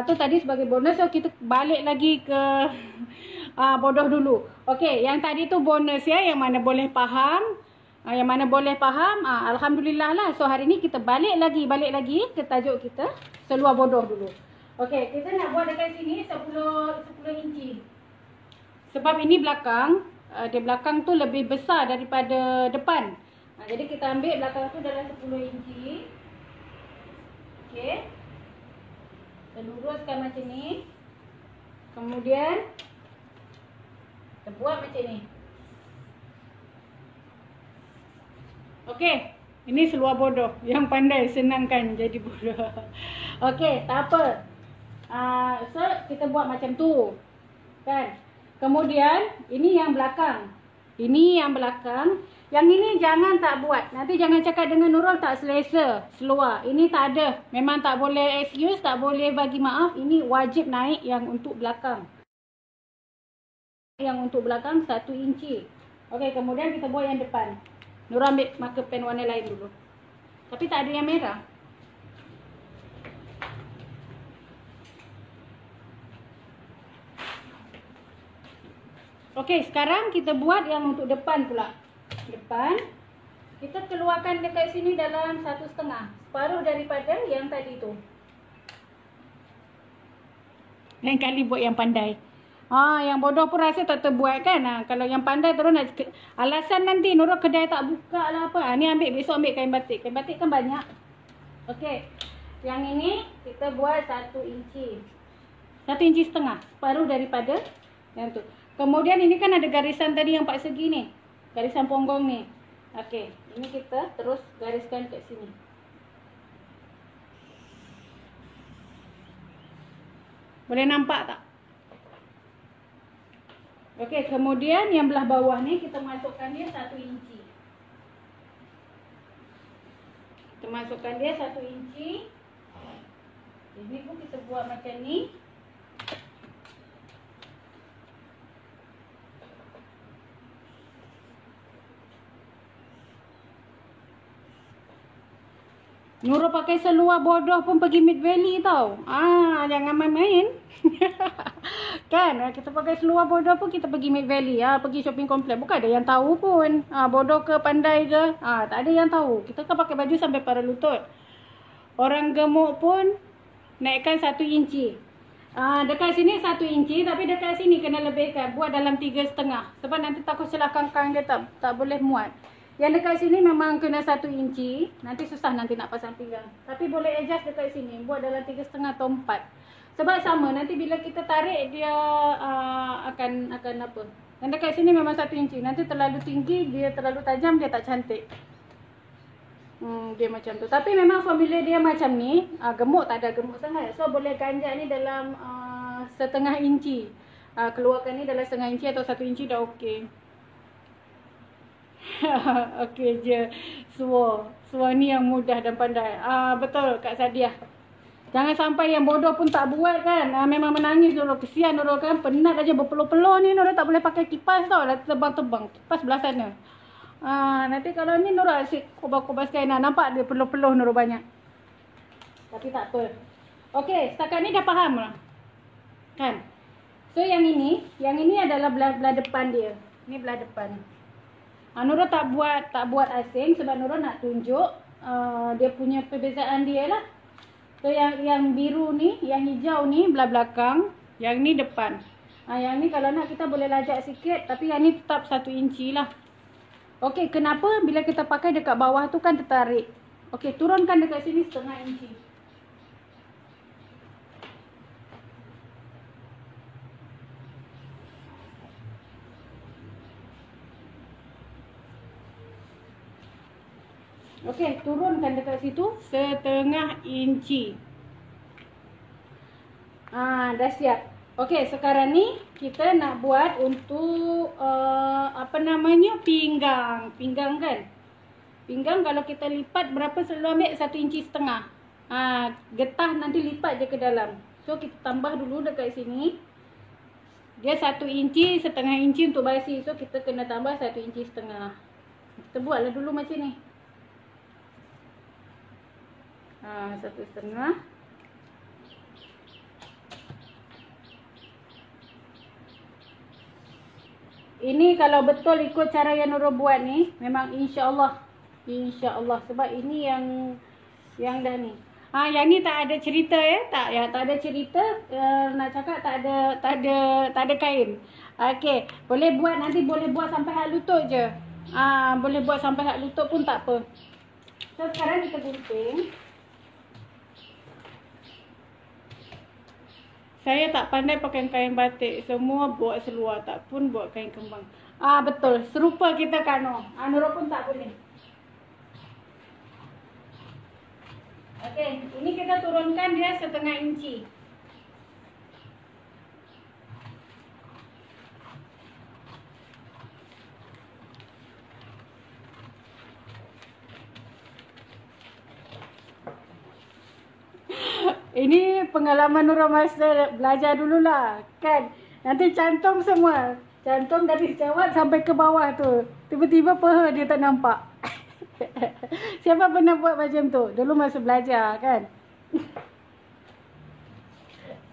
Tu tadi sebagai bonus, so kita balik lagi ke bodoh dulu. Okey, yang tadi tu bonus ya, yang mana boleh faham. Yang mana boleh faham, alhamdulillah lah. So hari ni kita balik lagi ke tajuk kita, seluar bodoh dulu. Okey, kita nak buat dekat sini 10 inci. Sebab ini belakang, dia belakang tu lebih besar daripada depan. Jadi kita ambil belakang tu dalam 10 inci. Okey. Kita luruskan macam ni. Kemudian kita buat macam ni. Okey, ini seluar bodoh. Yang pandai senangkan jadi bodoh. Okey, tak apa. So kita buat macam tu. Kan? Kemudian ini yang belakang. Ini yang belakang. Yang ini jangan tak buat. Nanti jangan cakap dengan Nurul tak selesa seluar. Ini tak ada. Memang tak boleh excuse, tak boleh bagi maaf. Ini wajib naik yang untuk belakang. Yang untuk belakang 1 inci. Okey, kemudian kita buat yang depan. Nurul ambil marker pen warna lain dulu. Tapi tak ada yang merah. Okey, sekarang kita buat yang untuk depan pula. Depan. Kita keluarkan dekat sini dalam 1,5. Separuh daripada yang tadi tu. Lain kali buat yang pandai. Yang bodoh pun rasa tak terbuat kan. Kalau yang pandai terus nak alasan nanti Nurul kedai tak buka lah apa. Ni ambil, besok ambil kain batik. Kain batik kan banyak. Okey. Yang ini kita buat 1 inci. 1,5 inci. Separuh daripada yang tu. Kemudian ini kan ada garisan tadi yang 4 segi ni. Garisan ponggong ni. Okey. Ini kita terus gariskan kat sini. Boleh nampak tak? Okey, kemudian yang belah bawah ni kita masukkan dia 1 inci. Kita masukkan dia 1 inci. Ini pun kita buat macam ni. Nurul pakai seluar bodoh pun pergi Mid Valley tau. Jangan main-main. Kan, kita pakai seluar bodoh pun kita pergi Mid Valley. Pergi shopping complex. Bukan ada yang tahu pun. Bodoh ke pandai ke. Tak ada yang tahu. Kita kan pakai baju sampai para lutut. Orang gemuk pun naikkan 1 inci. Dekat sini 1 inci. Tapi dekat sini kena lebihkan. Buat dalam 3,5. Sebab nanti takut celah kangkang dia tak boleh muat. Yang dekat sini memang kena 1 inci. Nanti susah nanti nak pasang pinggang. Tapi boleh adjust dekat sini. Buat dalam 3,5 atau 4. Sebab sama. Nanti bila kita tarik dia akan apa. Yang dekat sini memang 1 inci. Nanti terlalu tinggi. Dia terlalu tajam. Dia tak cantik. Dia macam tu. Tapi memang formula dia macam ni. Gemuk tak ada gemuk sangat. So boleh ganjak ni dalam 1/2 inci. Keluarkan ni dalam 1/2 inci atau 1 inci dah okey. Okey je. Suar ni yang mudah dan pandai. Betul Kak Sadiah. Jangan sampai yang bodoh pun tak buat kan. Memang menangis Nurul. Kesian Nurul kan. Penat aja berpeluh-peluh ni. Nurul tak boleh pakai kipas tau. Dah terbang-terbang. Kipas belah sana. Nanti kalau ni Nurul asyik kubas-kubas kain. Nampak dia peluh-peluh Nurul banyak. Tapi tak apa. Okey, setakat ni dah faham lah. Kan? So yang ini adalah belah depan dia. Ni belah depan. Nurul tak buat asing sebab Nurul nak tunjuk dia punya perbezaan dia lah. So yang biru ni, yang hijau ni belah belakang, Yang ni depan. Yang ni kalau nak kita boleh lajak sikit, tapi yang ni tetap 1 inci lah. Okey, kenapa bila kita pakai dekat bawah tu kan tertarik. Okey, turunkan dekat sini 1/2 inci. Okey, turunkan dekat situ 1/2 inci. Dah siap. Okey, sekarang ni kita nak buat untuk pinggang. Pinggang kan? Pinggang kalau kita lipat berapa, selalu ambil 1,5 inci. Getah nanti lipat je ke dalam. So kita tambah dulu dekat sini. Dia 1 inci, 1/2 inci untuk basi. So kita kena tambah 1,5 inci. Kita buatlah dulu macam ni. 1,5. Ini kalau betul ikut cara yang Nurul buat ni, memang insya-Allah. Insya-Allah, sebab ini yang dah ni. Yang ni tak ada cerita tak ada cerita. Nak cakap tak ada kain. Okey, boleh buat, nanti boleh buat sampai hak lutut je. Boleh buat sampai hak lutut pun tak apa. So sekarang kita gunting. Saya tak pandai pakai kain batik. Semua buat seluar, tak pun buat kain kembang. Betul. Serupa kita Kano. Nurul pun tak boleh. Okey, ini kita turunkan dia 1/2 inci. Ini pengalaman Nurul masa belajar dululah, kan. Nanti cantum semua. Cantum dari jawab sampai ke bawah tu. Tiba-tiba peha dia tak nampak. Siapa pernah buat macam tu? Dulu masa belajar, kan.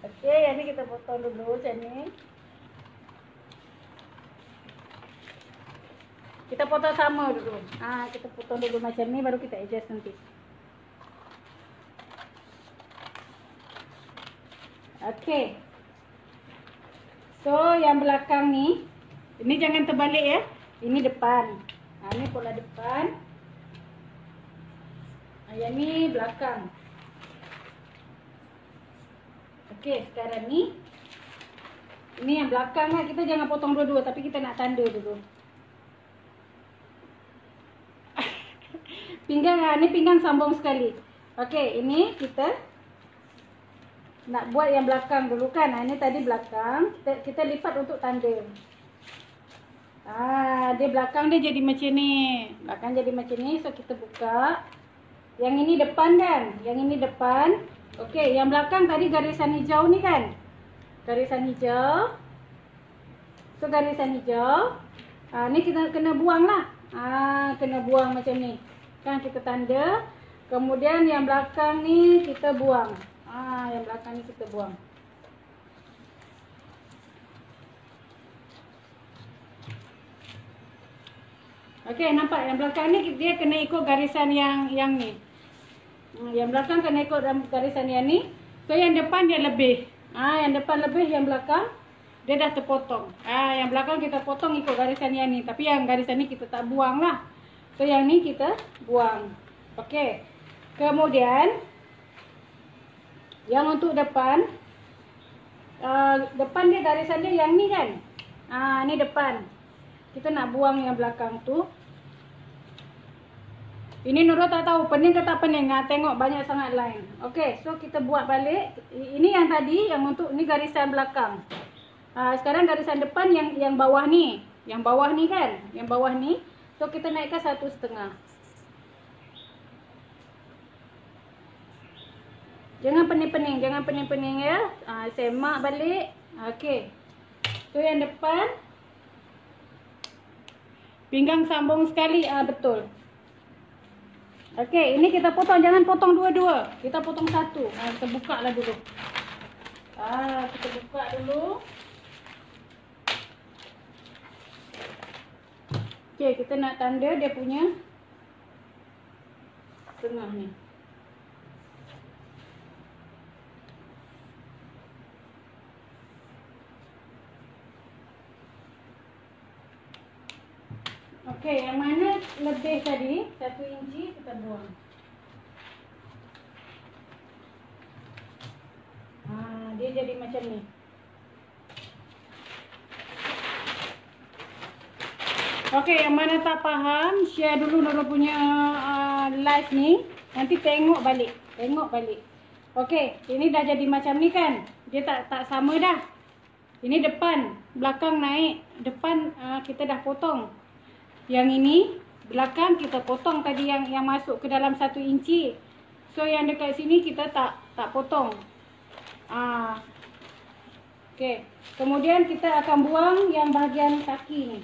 Okey, yang ni kita potong dulu macam ni. Kita potong sama dulu. Kita potong dulu macam ni, baru kita adjust nanti. Okey. So yang belakang ni, ini jangan terbalik ya. Ini depan. Ini pola depan. Yang ni belakang. Okey, sekarang ni ini yang belakang lah. Kita jangan potong dua-dua, tapi kita nak tanda dulu. Pinggang, ni pinggang sambung sekali. Okey, ini kita nak buat yang belakang dulu kan. Ini tadi belakang. Kita lipat untuk tanda. Dia belakang dia jadi macam ni. Belakang jadi macam ni. So kita buka. Yang ini depan kan. Yang ini depan. Okey, yang belakang tadi garisan hijau ni kan. Garisan hijau. So garisan hijau. Ni kita kena buang lah. Kena buang macam ni. Kan kita tanda. Kemudian yang belakang ni kita buang. Yang belakang ni kita buang. Okey, nampak yang belakang ni dia kena ikut garisan yang ni. Yang belakang kena ikut garisan yang ni. So yang depan dia lebih. Yang depan lebih, yang belakang dia dah terpotong. Yang belakang kita potong ikut garisan yang ni, tapi yang garisan ni kita tak buang lah. So yang ni kita buang. Okey. Kemudian yang untuk depan, depan dia garisan dia yang ni kan. Ni depan. Kita nak buang yang belakang tu. Ini Nurul tak tahu pening ke tak pening. Tengok banyak sangat line. Okey, so kita buat balik. Ini yang tadi, yang untuk ni garisan belakang. Sekarang garisan depan yang bawah ni. Yang bawah ni kan. Yang bawah ni. So kita naikkan 1,5. Jangan pening-pening, jangan pening-pening ya. Semak balik. Okey. So yang depan pinggang sambung sekali. Betul. Okey, ini kita potong, jangan potong dua-dua. Kita potong satu. Kita buka lah dulu. Kita buka dulu. Okey, kita nak tanda dia punya tengah ni. Okey, yang mana lebih tadi 1 inci kita buang. Dia jadi macam ni. Okey, yang mana tak faham, share dulu Nurul punya live ni. Nanti tengok balik. Okey, ini dah jadi macam ni kan? Dia tak sama dah. Ini depan, belakang naik. Depan kita dah potong. Yang ini belakang kita potong tadi yang masuk ke dalam 1 inci. So yang dekat sini kita tak potong. Okey. Kemudian kita akan buang yang bahagian kaki ni.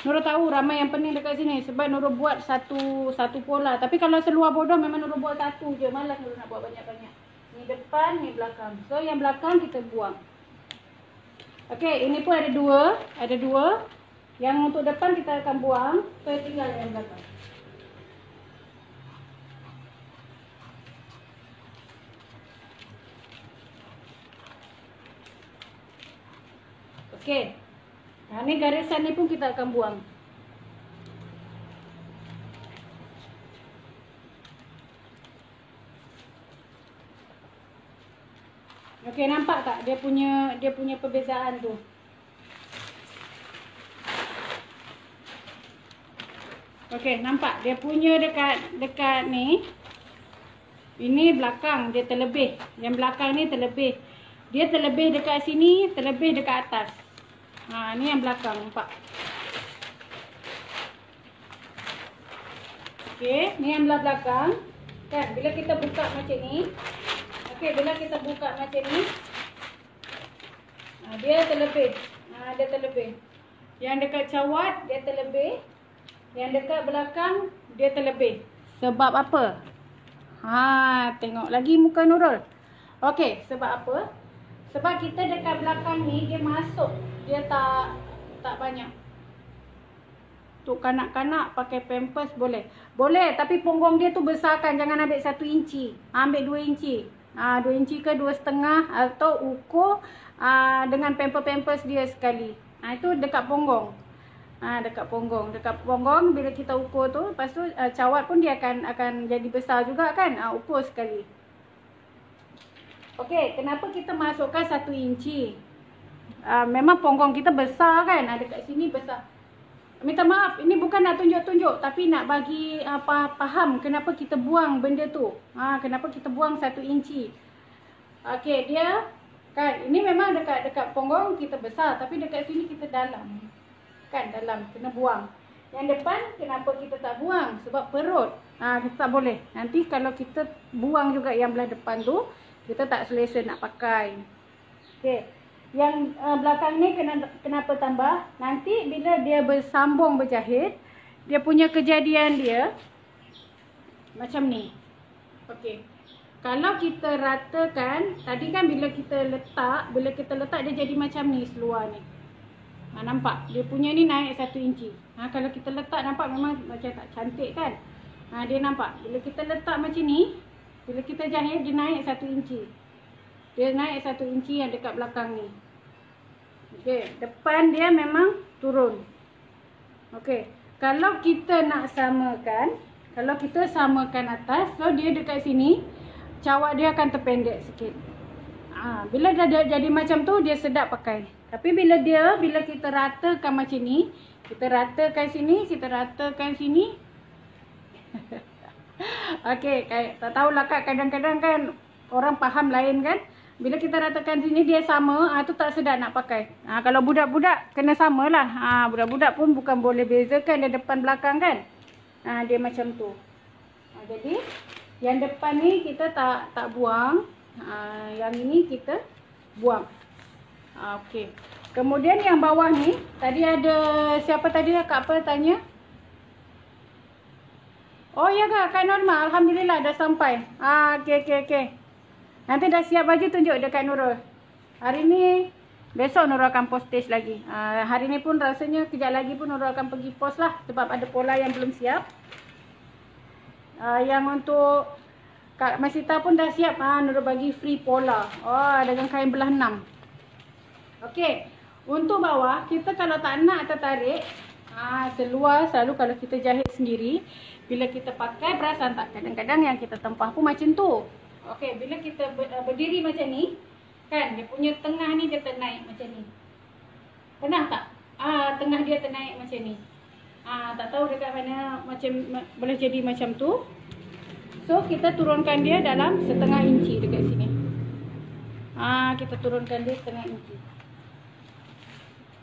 Nurul tahu ramai yang pening dekat sini sebab Nurul buat satu pola. Tapi kalau seluar bodoh memang Nurul buat satu je. Malas Nurul nak buat banyak-banyak. Ni depan, ni belakang. So yang belakang kita buang. Okey, ini pun ada dua. Yang untuk depan kita akan buang. So tinggal yang belakang. Okey. Ni garisan ni pun kita akan buang. Okey, nampak tak dia punya perbezaan tu? Okey, nampak dia punya dekat ni. Ini belakang dia terlebih. Yang belakang ni terlebih. Dia terlebih dekat sini, terlebih dekat atas. Ni yang belakang, nampak. Okey, ni yang belah belakang. Kan, bila kita buka macam ni. Okey, bila kita buka macam ni. Dia terlebih. Dia terlebih. Yang dekat cawat, dia terlebih. Yang dekat belakang, dia terlebih. Sebab apa? Tengok lagi muka Nurul. Okey, sebab apa? Sebab kita dekat belakang ni, dia masuk. Dia tak banyak. Untuk kanak-kanak pakai pampers boleh. Boleh, tapi punggung dia tu besarkan. Jangan ambil 1 inci. Ambil 2 inci. 2 inci ke 2,5 atau ukur dengan pampers dia sekali. Itu dekat punggung. Dekat punggung bila kita ukur tu, lepas tu cawat pun dia akan jadi besar juga kan. Ukur sekali. Okey, kenapa kita masukkan 1 inci? Memang punggung kita besar kan. Dekat sini besar. Minta maaf, ini bukan nak tunjuk-tunjuk, tapi nak bagi faham kenapa kita buang benda tu. Kenapa kita buang 1 inci. Okey, dia kan ini memang dekat punggung kita besar, tapi dekat sini kita dalam. Kan dalam, kena buang. Yang depan kenapa kita tak buang? Sebab perut. Kita tak boleh. Nanti kalau kita buang juga yang belah depan tu, kita tak selesa nak pakai. Okey. Yang belakang ni kenapa tambah? Nanti bila dia bersambung berjahit, dia punya kejadian dia macam ni. Okey. Kalau kita ratakan, tadi kan bila kita letak dia jadi macam ni seluar ni. Nampak? Dia punya ni naik 1 inci. Kalau kita letak nampak memang macam tak cantik kan? Dia nampak. Bila kita letak macam ni, bila kita jahit dia naik 1 inci. Dia naik 1 inci yang dekat belakang ni. Okey, depan dia memang turun. Okey, kalau kita nak samakan, kalau kita samakan atas, so dia dekat sini, cawat dia akan terpendek sikit. Bila dah jadi macam tu, dia sedap pakai. Tapi bila kita ratakan macam ni, kita ratakan sini, kita ratakan sini. Okey, tak tahulah Kak, kadang-kadang kan orang faham lain kan. Bila kita ratakan sini dia sama, tu tak sedap nak pakai. Kalau budak-budak kena samalah. Budak-budak pun bukan boleh bezakan dia depan belakang kan. Dia macam tu. Jadi yang depan ni kita tak buang. Yang ini kita buang. Okey. Kemudian yang bawah ni, tadi ada siapa tadi Kak apa tanya? Oh ya Kak Norma, alhamdulillah dah sampai. Okey. Nanti dah siap baju tunjuk dekat Nurul. Hari ni, besok Nurul akan post stage lagi. Hari ni pun rasanya kejap lagi pun Nurul akan pergi post lah. Sebab ada pola yang belum siap. Yang untuk Kak Masita pun dah siap. Nurul bagi free pola. Dengan kain belah 6. Okey. Untuk bawah, kita kalau tak nak tertarik, seluar selalu kalau kita jahit sendiri, bila kita pakai perasan tak, kadang-kadang yang kita tempah pun macam tu. Okey, bila kita berdiri macam ni, kan dia punya tengah ni dia ternaik macam ni. Pernah tak? Tengah dia ternaik macam ni. Tak tahu dekat mana macam boleh jadi macam tu. So kita turunkan dia dalam setengah inci dekat sini. Kita turunkan dia setengah inci.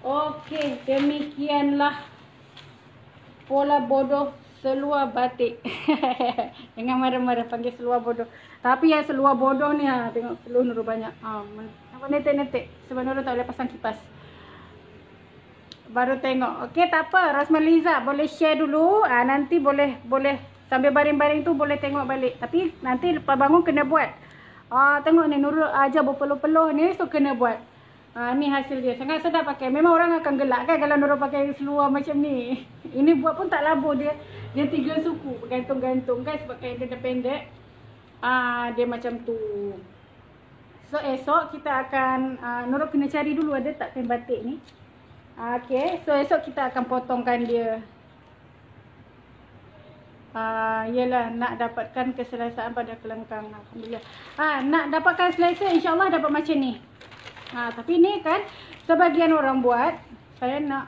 Okey, demikianlah pola bodoh seluar batik. Jangan marah-marah panggil seluar bodoh. Tapi yang seluar bodoh ni tengok peluh Nurul banyak. Nampak netek-netek sebab Nurul tak boleh pasang kipas. Baru tengok. Okey, tak apa. Rosmaliza boleh share dulu. Nanti boleh sambil baring-baring tu boleh tengok balik. Tapi nanti lepas bangun kena buat. Tengok ni Nurul ajar berpeluh-peluh ni, so kena buat. Ni hasil dia. Sangat sedap pakai. Memang orang akan gelak kan kalau Nurul pakai seluar macam ni. Ini buat pun tak labur dia. Dia 3 suku bergantung-gantung kan sebab kain dia pendek. Dia macam tu. So esok kita akan Nurul kena cari dulu ada tak kain batik ni. Okey, so esok kita akan potongkan dia. Yelah, nak dapatkan keselesaan pada kelengkang. Alhamdulillah. Nak dapatkan selesa, insyaAllah dapat macam ni. Tapi ni kan, sebagian orang buat, saya nak.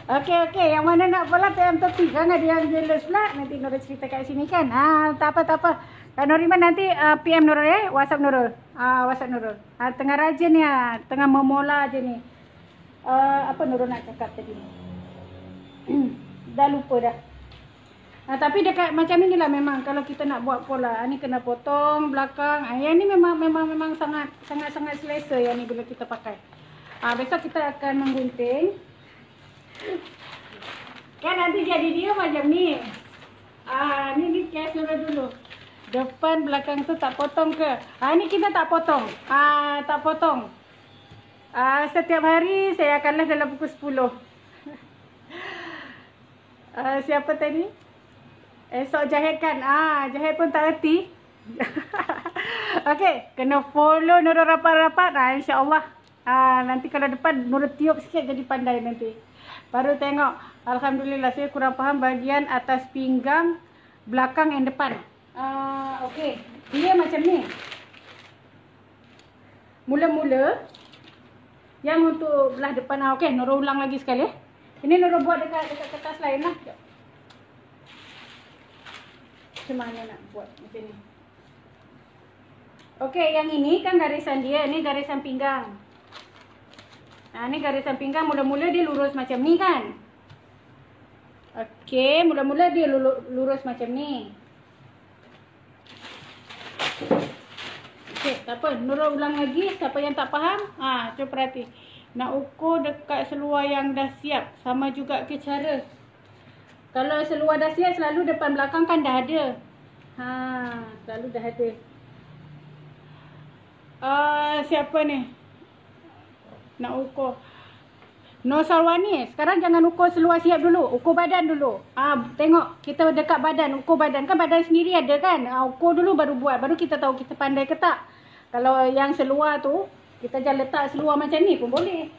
Okey, yang mana nak pula PM tepi. Kan ada yang jealous pula. Nanti Nurul cerita kat sini kan. Tak apa. Kak Noriman nanti PM Nurul WhatsApp Nurul. WhatsApp Nurul. Tengah rajin ni tengah memola je ni. Apa Nurul nak cakap tadi? Dah lupa dah. Tapi dekat macam inilah memang kalau kita nak buat pola. Ni kena potong belakang. Yang ni memang sangat selesa yang ni bila kita pakai. Besok kita akan menggunting. Kan nanti jadi dia macam ni. Ni case Nurul dulu. Depan belakang tu tak potong ke? Ni kita tak potong. Tak potong. Setiap hari saya akan live dalam pukul 10. Siapa tadi? Esok jahitkan. Jahit pun tak erti. Okey, kena follow Nurul rapat-rapat. InsyaAllah. Nanti kalau depan Nurul tiup sikit jadi pandai nanti. Baru tengok. Alhamdulillah saya kurang faham bahagian atas pinggang, belakang yang depan. Okey, dia macam ni. Mula-mula yang untuk belah depan. Okey, Nurul ulang lagi sekali. Ini Nurul buat dekat kertas lain lah. Macam mana nak buat macam ni. Okey, yang ini kan garisan dia. Ni garisan pinggang. Ni garisan pinggang. Mula-mula dia lurus macam ni kan. Okey, mula-mula dia lurus macam ni. Okey, tak apa. Nurul ulang lagi. Siapa yang tak faham, cuba perhati. Nak ukur dekat seluar yang dah siap. Sama juga ke cara. Kalau seluar dah siap, selalu depan belakang kan dah ada. Selalu dah ada. Siapa ni? Nak ukur. Nur Salwani, sekarang jangan ukur seluar siap dulu. Ukur badan dulu. Tengok, kita dekat badan. Ukur badan. Kan badan sendiri ada kan? Ukur dulu baru buat. Baru kita tahu kita pandai ke tak. Kalau yang seluar tu, kita jangan letak seluar macam ni pun boleh.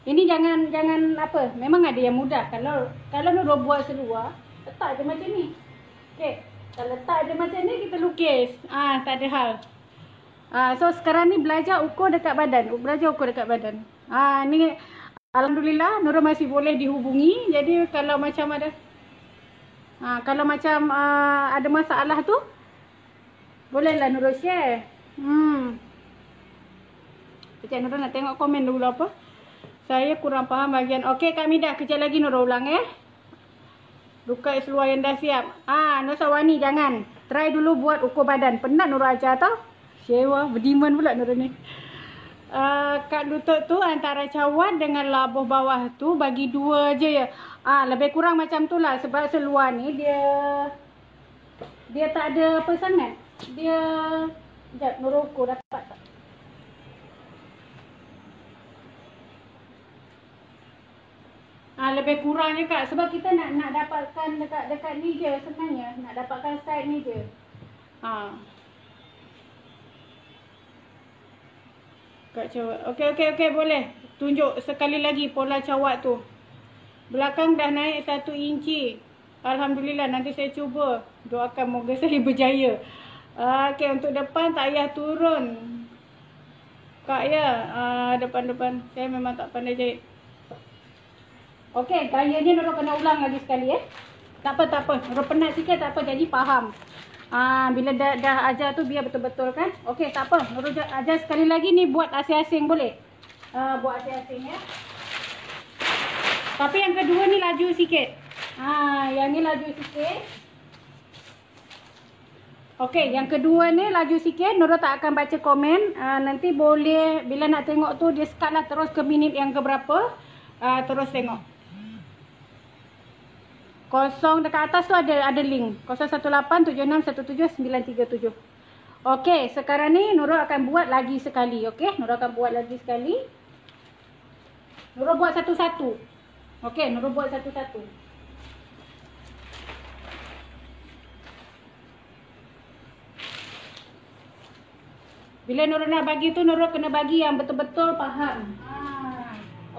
Ini jangan apa. Memang ada yang mudah. Kalau Nurul buat seluar, letak je macam ni. Okey. Kalau letak je macam ni, kita lukis. Tak ada hal. So sekarang ni belajar ukur dekat badan. Belajar ukur dekat badan. Ni alhamdulillah Nurul masih boleh dihubungi. Jadi kalau macam ada ada masalah tu, bolehlah Nurul share. Sekejap Nurul nak tengok komen dulu apa. Saya kurang faham bahagian. Okey Kak Mida, kejap lagi Nurul ulang Buka seluar yang dah siap. Nur Sawani jangan. Try dulu buat ukur badan. Penat Nurul ajar tau. Sewa, berdiman pula Nurul ni. Kat lutut tu antara cawan dengan labuh bawah tu bagi 2 je ya. Lebih kurang macam tu lah. Sebab seluar ni dia tak ada apa sangat. Dia sekejap Nurul ukur dapat tak? Lebih kurangnya Kak. Sebab kita nak dapatkan dekat ni je sebenarnya. Nak dapatkan side ni je. Kak cawat. Okey, boleh. Tunjuk sekali lagi pola cawat tu. Belakang dah naik 1 inci. Alhamdulillah, nanti saya cuba. Doakan moga saya berjaya. Okey, untuk depan tak payah turun. Kak ya, depan-depan. Saya memang tak pandai jahit. Okey, gayanya Nurul kena ulang lagi sekali Tak apa. Nurul penat sikit tak apa, jadi faham. Bila dah ajar tu biar betul-betul kan. Okey, tak apa. Nurul ajar sekali lagi ni buat asing-asing boleh? Buat asing-asing ya. Tapi yang kedua ni laju sikit. Yang ni laju sikit. Okey, yang kedua ni laju sikit. Nurul tak akan baca komen. Nanti boleh bila nak tengok tu dia start lah terus ke minit yang keberapa. Terus tengok. 0 dekat atas tu ada link. 0187617937. Okey, sekarang ni Nurul akan buat lagi sekali. Okey, Nurul akan buat lagi sekali. Nurul buat satu-satu. Okey, Nurul buat satu-satu. Bila Nurul nak bagi tu, Nurul kena bagi yang betul-betul faham.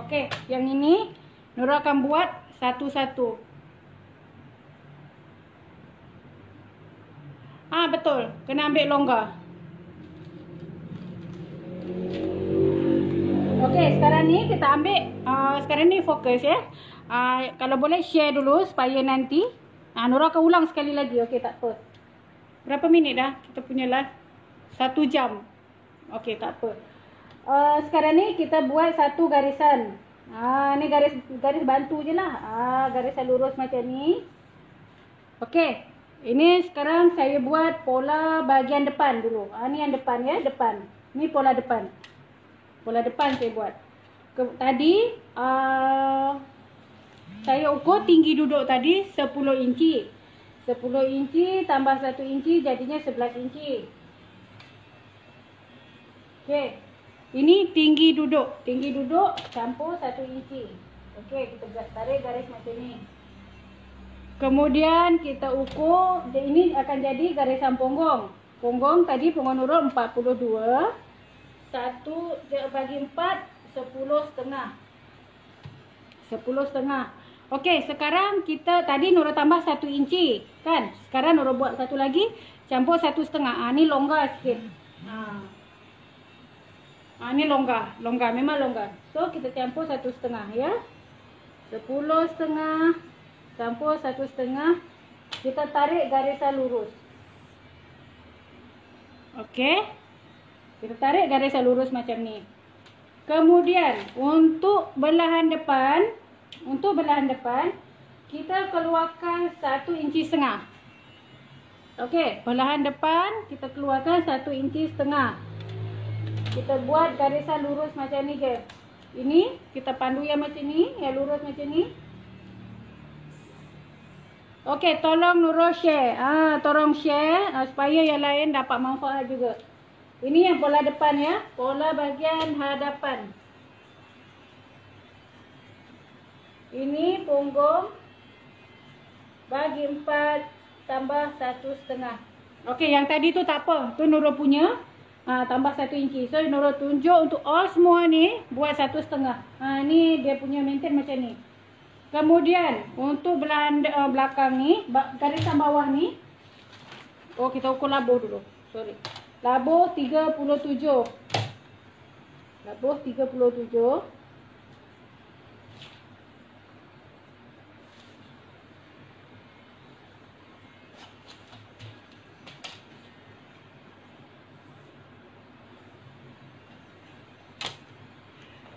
Okey, yang ini Nurul akan buat satu-satu. Betul. Kena ambil longgar. Okey, sekarang ni kita ambil sekarang ni fokus ya. Kalau boleh share dulu supaya nanti Nurul akan ulang sekali lagi. Okey, tak apa. Berapa minit dah? Kita punya live 1 jam. Okey, tak apa. Sekarang ni kita buat satu garisan. Ni garis bantu je lah. Garisan lurus macam ni. Okey. Ini sekarang saya buat pola bahagian depan dulu. Ni yang depan ya, depan. Ni pola depan. Pola depan saya buat. Tadi saya ukur tinggi duduk tadi 10 inci. 10 inci tambah 1 inci jadinya 11 inci. Okey. Ini tinggi duduk. Tinggi duduk campur 1 inci. Okey, kita tarik garis macam ni. Kemudian kita ukur, ini akan jadi garisan punggung. Punggung tadi punggung Nurul 42. 1 bagi 4, 10,5. 10,5. Okey, sekarang kita tadi Nurul tambah 1 inci. Kan? Sekarang Nurul buat satu lagi, campur 1,5. Ni longgar sikit. Ni longgar. Memang longgar. So, kita campur 1,5 ya. 10,5. Campur 1,5. Kita tarik garisan lurus. Okey. Kita tarik garisan lurus macam ni. Kemudian untuk belahan depan, kita keluarkan 1,5 inci. Okey, belahan depan kita keluarkan 1,5 inci. Kita buat garisan lurus macam ni je. Ini kita pandu yang macam ni, yang lurus macam ni. Okey, tolong Nurul share. Tolong share supaya yang lain dapat manfaat juga. Ini yang pola depan ya. Pola bahagian hadapan. Ini punggung bagi 4 tambah 1,5. Okey, yang tadi tu tak apa. Tu Nurul punya. Tambah 1 inci. So Nurul tunjuk untuk all semua ni buat 1,5. Ni dia punya maintain macam ni. Kemudian untuk belahan belakang ni, garisan bawah ni, kita ukur labuh dulu. Sorry. Labuh 37. Labuh 37.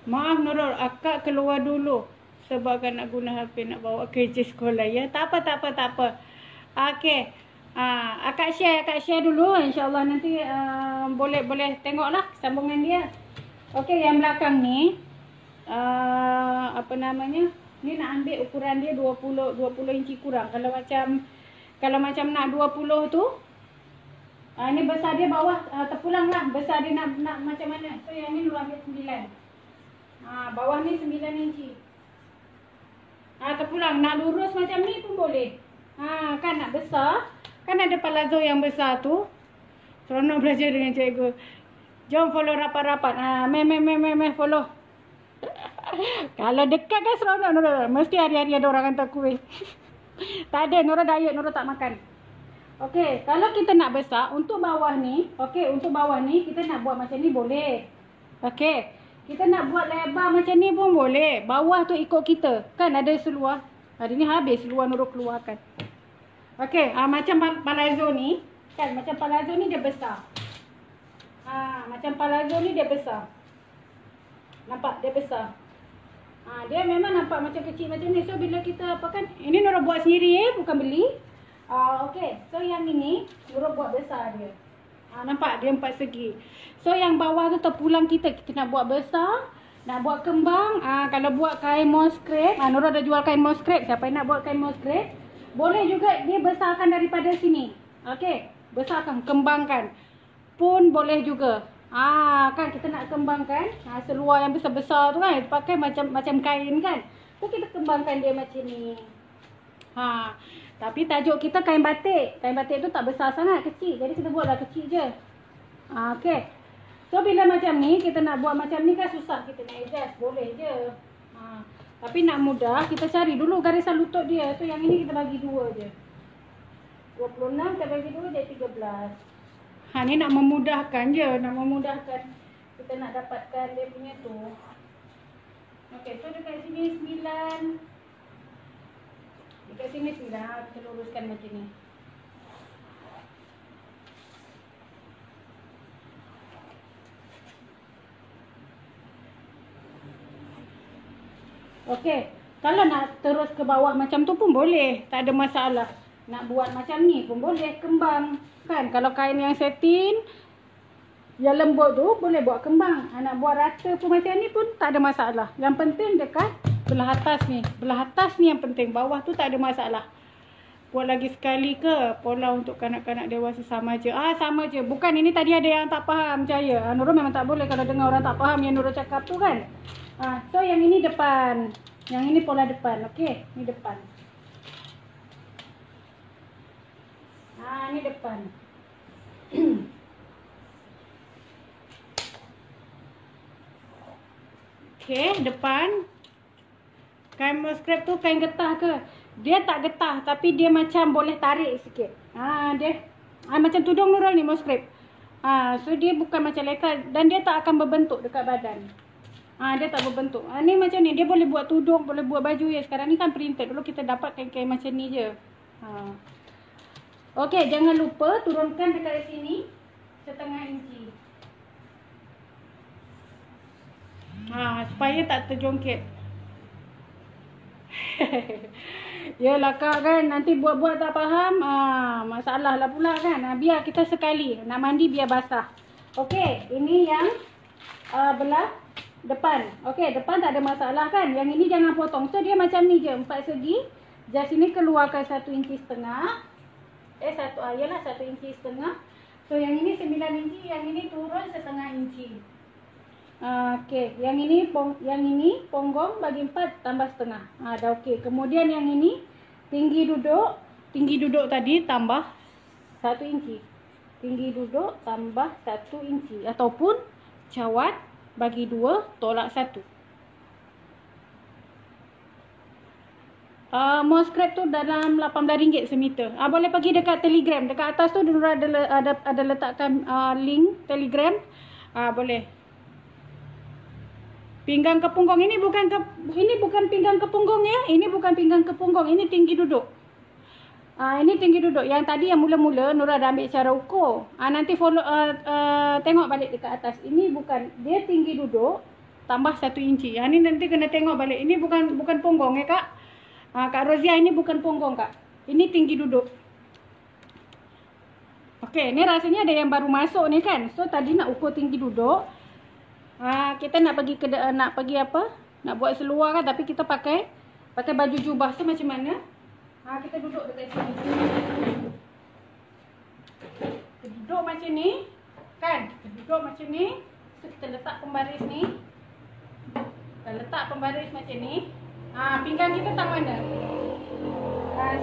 Maaf Nurul, akak keluar dulu. Sebab kan nak guna HP nak bawa kerja sekolah ya. Tak apa. Okey. Akak share dulu. InsyaAllah nanti boleh tengoklah sambungan dia. Okey, yang belakang ni apa namanya? Ni nak ambil ukuran dia 20 inci kurang. Kalau macam nak 20 tu, ni besar dia bawah terpulang lah. Besar dia nak macam mana. So yang ni Nurul ambil 9. Bawah ni 9 inci. Terpulang nak lurus macam ni pun boleh. Kan nak besar. Kan ada palazzo yang besar tu. Seronok belajar dengan cikgu. Jom follow rapat-rapat. Follow. Kalau dekat kan seronok Nurul. Mesti hari-hari ada orang hantar kuih. Tak ada, Nurul diet, Nurul tak makan. Okey, kalau kita nak besar untuk bawah ni, untuk bawah ni kita nak buat macam ni boleh. Okey, kita nak buat lebar macam ni pun boleh. Bawah tu ikut kita. Kan ada seluar. Hari ni habis seluar Nurul keluarkan. Okey, macam palazzo ni, kan macam palazzo ni dia besar. Macam palazzo ni dia besar. Nampak dia besar. Dia memang nampak macam kecil macam ni. So bila kita apakan, ini Nurul buat sendiri bukan beli. Okey, so yang ini Nurul buat besar dia. Nampak dia 4 segi. So yang bawah tu terpulang kita nak buat besar, nak buat kembang. Kalau buat kain moss crepe, Nurul dah jual kain moss crepe. Siapa yang nak buat kain moss crepe, boleh juga dia besarkan daripada sini. Okey, besarkan, kembangkan. Pun boleh juga. Kan kita nak kembangkan seluar yang besar-besar tu kan, pakai macam kain kan. So kita kembangkan dia macam ni. Tapi tajuk kita kain batik. Kain batik tu tak besar sangat, kecil. Jadi kita buatlah kecil je. Okey. So bila macam ni, kita nak buat macam ni kan susah. Kita nak adjust, boleh je. Tapi nak mudah, kita cari dulu garisan lutut dia. So yang ini kita bagi 2 je. 26 kita bagi 2 jadi 13. Ni nak memudahkan je. Nak memudahkan. Kita nak dapatkan dia punya tu. Okey, so dekat sini 9. Dekat sini 9. Kita luruskan macam ni. Okey. Kalau nak terus ke bawah macam tu pun boleh. Tak ada masalah. Nak buat macam ni pun boleh. Kembang. Kan? Kalau kain yang satin, yang lembut tu boleh buat kembang. Nak buat rata pun macam ni pun tak ada masalah. Yang penting dekat belah atas ni. Belah atas ni yang penting. Bawah tu tak ada masalah. Buat lagi sekali ke? Pola untuk kanak-kanak dewasa sama je. Sama je. Bukan ini tadi ada yang tak faham, Jaya. Nurul memang tak boleh kalau dengar orang tak faham yang Nurul cakap tu kan. So yang ini depan. Yang ini pola depan. Okey, ini depan. Ini depan. Okey, depan. Kain moss crepe tu kain getah ke? Dia tak getah tapi dia macam boleh tarik sikit. Dia macam tudung Nurul ni moss crepe. So dia bukan macam lekar dan dia tak akan berbentuk dekat badan. Dia tak berbentuk. Ni macam ni, dia boleh buat tudung, boleh buat baju ya. Sekarang ni kan printed. Dulu kita dapat kain-kain macam ni je. Okey, jangan lupa turunkan dekat sini 1/2 inci. Supaya tak terjongkit. Yalah kak kan, nanti buat-buat tak faham, masalah lah pula kan. Biar kita sekali, nak mandi biar basah. Okey, ini yang belah depan. Okey, depan tak ada masalah kan. Yang ini jangan potong. So dia macam ni je, 4 segi. Just ini keluarkan 1,5 inci. 1 inci setengah. So yang ini 9 inci, yang ini turun 1/2 inci. Okey, yang ini ponggong bagi 4 tambah setengah. Dah okey. Kemudian yang ini tinggi duduk tadi tambah 1 inci. Tinggi duduk tambah 1 inci ataupun cawat bagi 2 tolak 1. Moss crepe tu dalam RM18 semeter. Boleh pergi dekat Telegram. Dekat atas tu Nurul ada letakkan link Telegram. Boleh. Pinggang ke punggung ini bukan pinggang ke punggung ya. Ini bukan pinggang ke punggung. Ini tinggi duduk. Ini tinggi duduk. Yang tadi yang mula-mula Nurul dah ambil cara ukur. Nanti follow tengok balik dekat atas. Ini bukan, dia tinggi duduk tambah 1 inci. Yang ni nanti kena tengok balik. Ini bukan punggung ya kak. Kak Rozia, ini bukan punggung kak. Ini tinggi duduk. Okey, ni rasanya ada yang baru masuk ni kan. So tadi nak ukur tinggi duduk. Kita nak pergi apa? Nak buat seluar kan, tapi kita pakai baju jubah. So macam mana? Kita duduk dekat sini. Kita duduk macam ni. Kan? Kita duduk macam ni. So kita letak pembaris ni. Kita letak pembaris macam ni. Pinggang kita tak mana?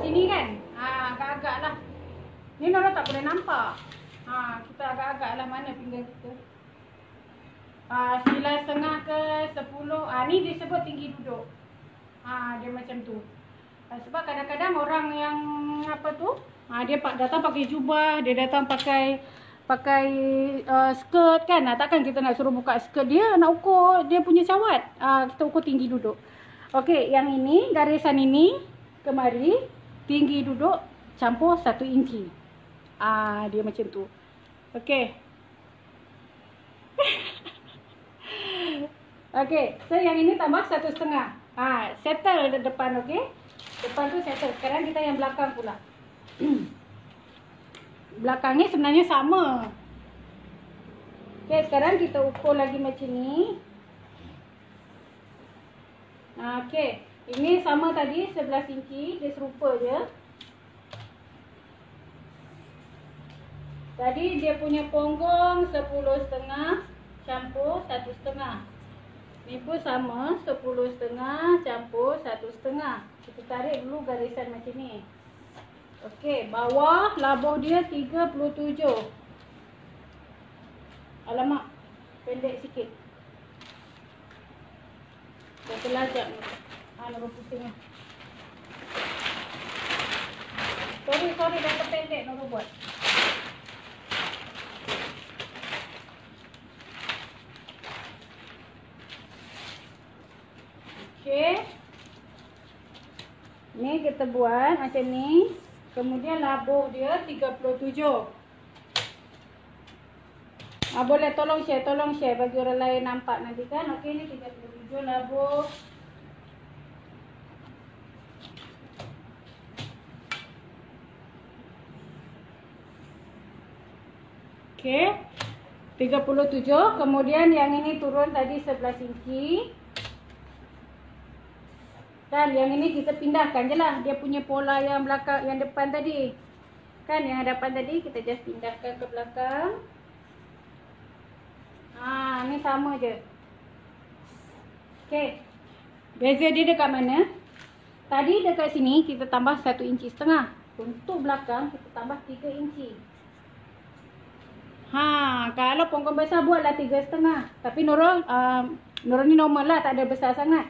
Sini kan? Agak-agak lah. Ni Nurul tak boleh nampak. Kita agak-agak lah mana pinggang kita. 9.5 ke 10. Ni disebut tinggi duduk. Dia macam tu. Sebab kadang-kadang orang yang apa tu, dia datang pakai jubah, dia datang pakai skirt kan. Takkan kita nak suruh buka skirt dia, nak ukur dia punya cawat. Kita ukur tinggi duduk. Okey, yang ini garisan ini kemari tinggi duduk campur 1 inci. Dia macam tu. Okey. Okey, so yang ini tambah 1,5. Settle depan, okey. Depan tu settle. Sekarang kita yang belakang pula. Belakang ni sebenarnya sama. Okey, sekarang kita ukur lagi macam ni. Okey, ini sama tadi 11 inci, dia serupa je. Tadi dia punya punggung 10,5 campur 1,5. Ni pun sama 10,5 campur 1,5. Kita tarik dulu garisan macam ni. Okey, bawah labuh dia 37. Alamak, pendek sikit. Dah terlajak ni. Nak pusing lah. Sorry, dah terpendek nak buat. Okey. Ni kita buat macam ni. Kemudian labuh dia 37. Boleh tolong share bagi orang lain nampak nanti kan. Okey, ni 37 labuh. Okey. 37. Kemudian yang ini turun tadi 11 inci. Dan yang ini kita pindahkan je lah. Dia punya pola yang belakang, yang depan tadi. Kan yang hadapan tadi kita just pindahkan ke belakang. Ni sama je. Okey. Beza dia dekat mana? Tadi dekat sini kita tambah 1,5 inci. Untuk belakang kita tambah 3 inci. Kalau punggung besar buatlah 3,5. Tapi Nurul ni normal lah, tak ada besar sangat.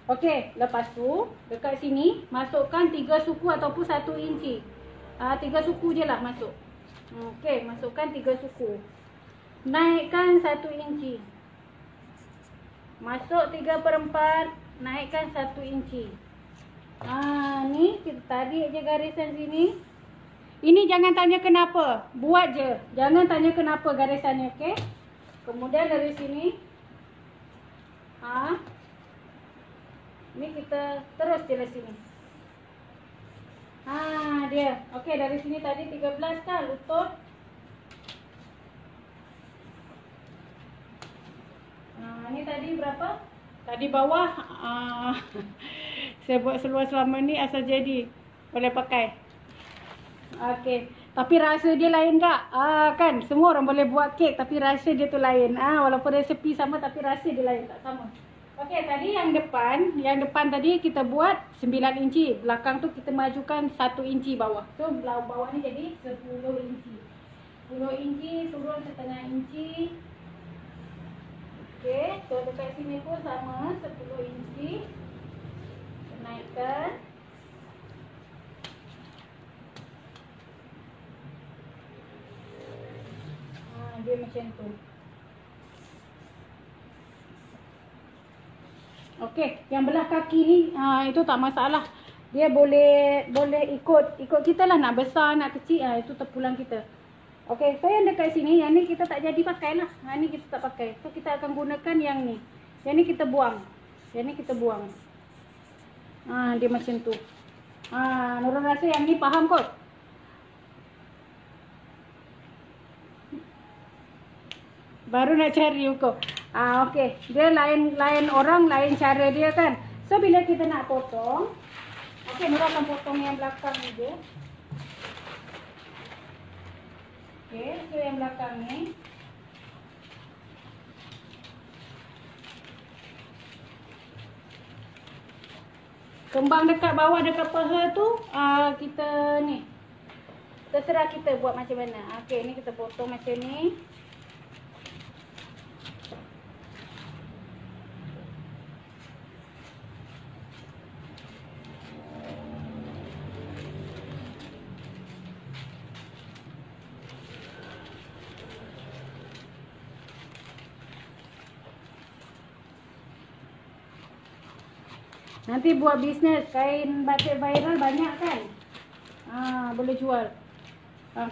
Okey, lepas tu dekat sini masukkan 3 suku ataupun 1 inci. 3 suku je lah masuk. Okey, masukkan 3 suku. Naikkan 1 inci. Masuk 3/4, naikkan 1 inci. Ni kita tarik je garisan sini. Ini jangan tanya kenapa, buat je. Jangan tanya kenapa garisannya, okey? Kemudian dari sini ni kita terus je lah sini. Dia. Okey, dari sini tadi 13 kan lutut. Ni tadi berapa? Tadi bawah saya buat seluar selama ni asal jadi. Boleh pakai. Okey, tapi rasa dia lain tak? Kan semua orang boleh buat kek tapi rasa dia tu lain. Walaupun resepi sama tapi rasa dia lain, tak sama. Okey, tadi yang depan tadi kita buat 9 inci. Belakang tu kita majukan 1 inci bawah. So bawah ni jadi 10 inci. 10 inci turun setengah inci. Okey, so dekat sini pun sama 10 inci. Naikkan. Dia macam tu. Okey, yang belah kaki ni itu tak masalah. Dia boleh ikut kita lah, nak besar nak kecil, itu terpulang kita. Okey, so yang dekat sini yang ni kita tak jadi pakai lah. Ni kita tak pakai. So kita akan gunakan yang ni. Yang ni kita buang. Dia macam tu. Nurul rasa yang ni faham kot. Baru nak cari ukur. Okey, dia lain orang, lain cara dia kan. So bila kita nak potong, okey, Nurul akan potong yang belakang ni je. Okey, so yang belakang ni. Kembang dekat bawah dekat paha tu, kita ni. Terserah kita buat macam mana. Okey, ni kita potong macam ni. Nanti buat bisnes kain batik viral banyak kan. Boleh jual.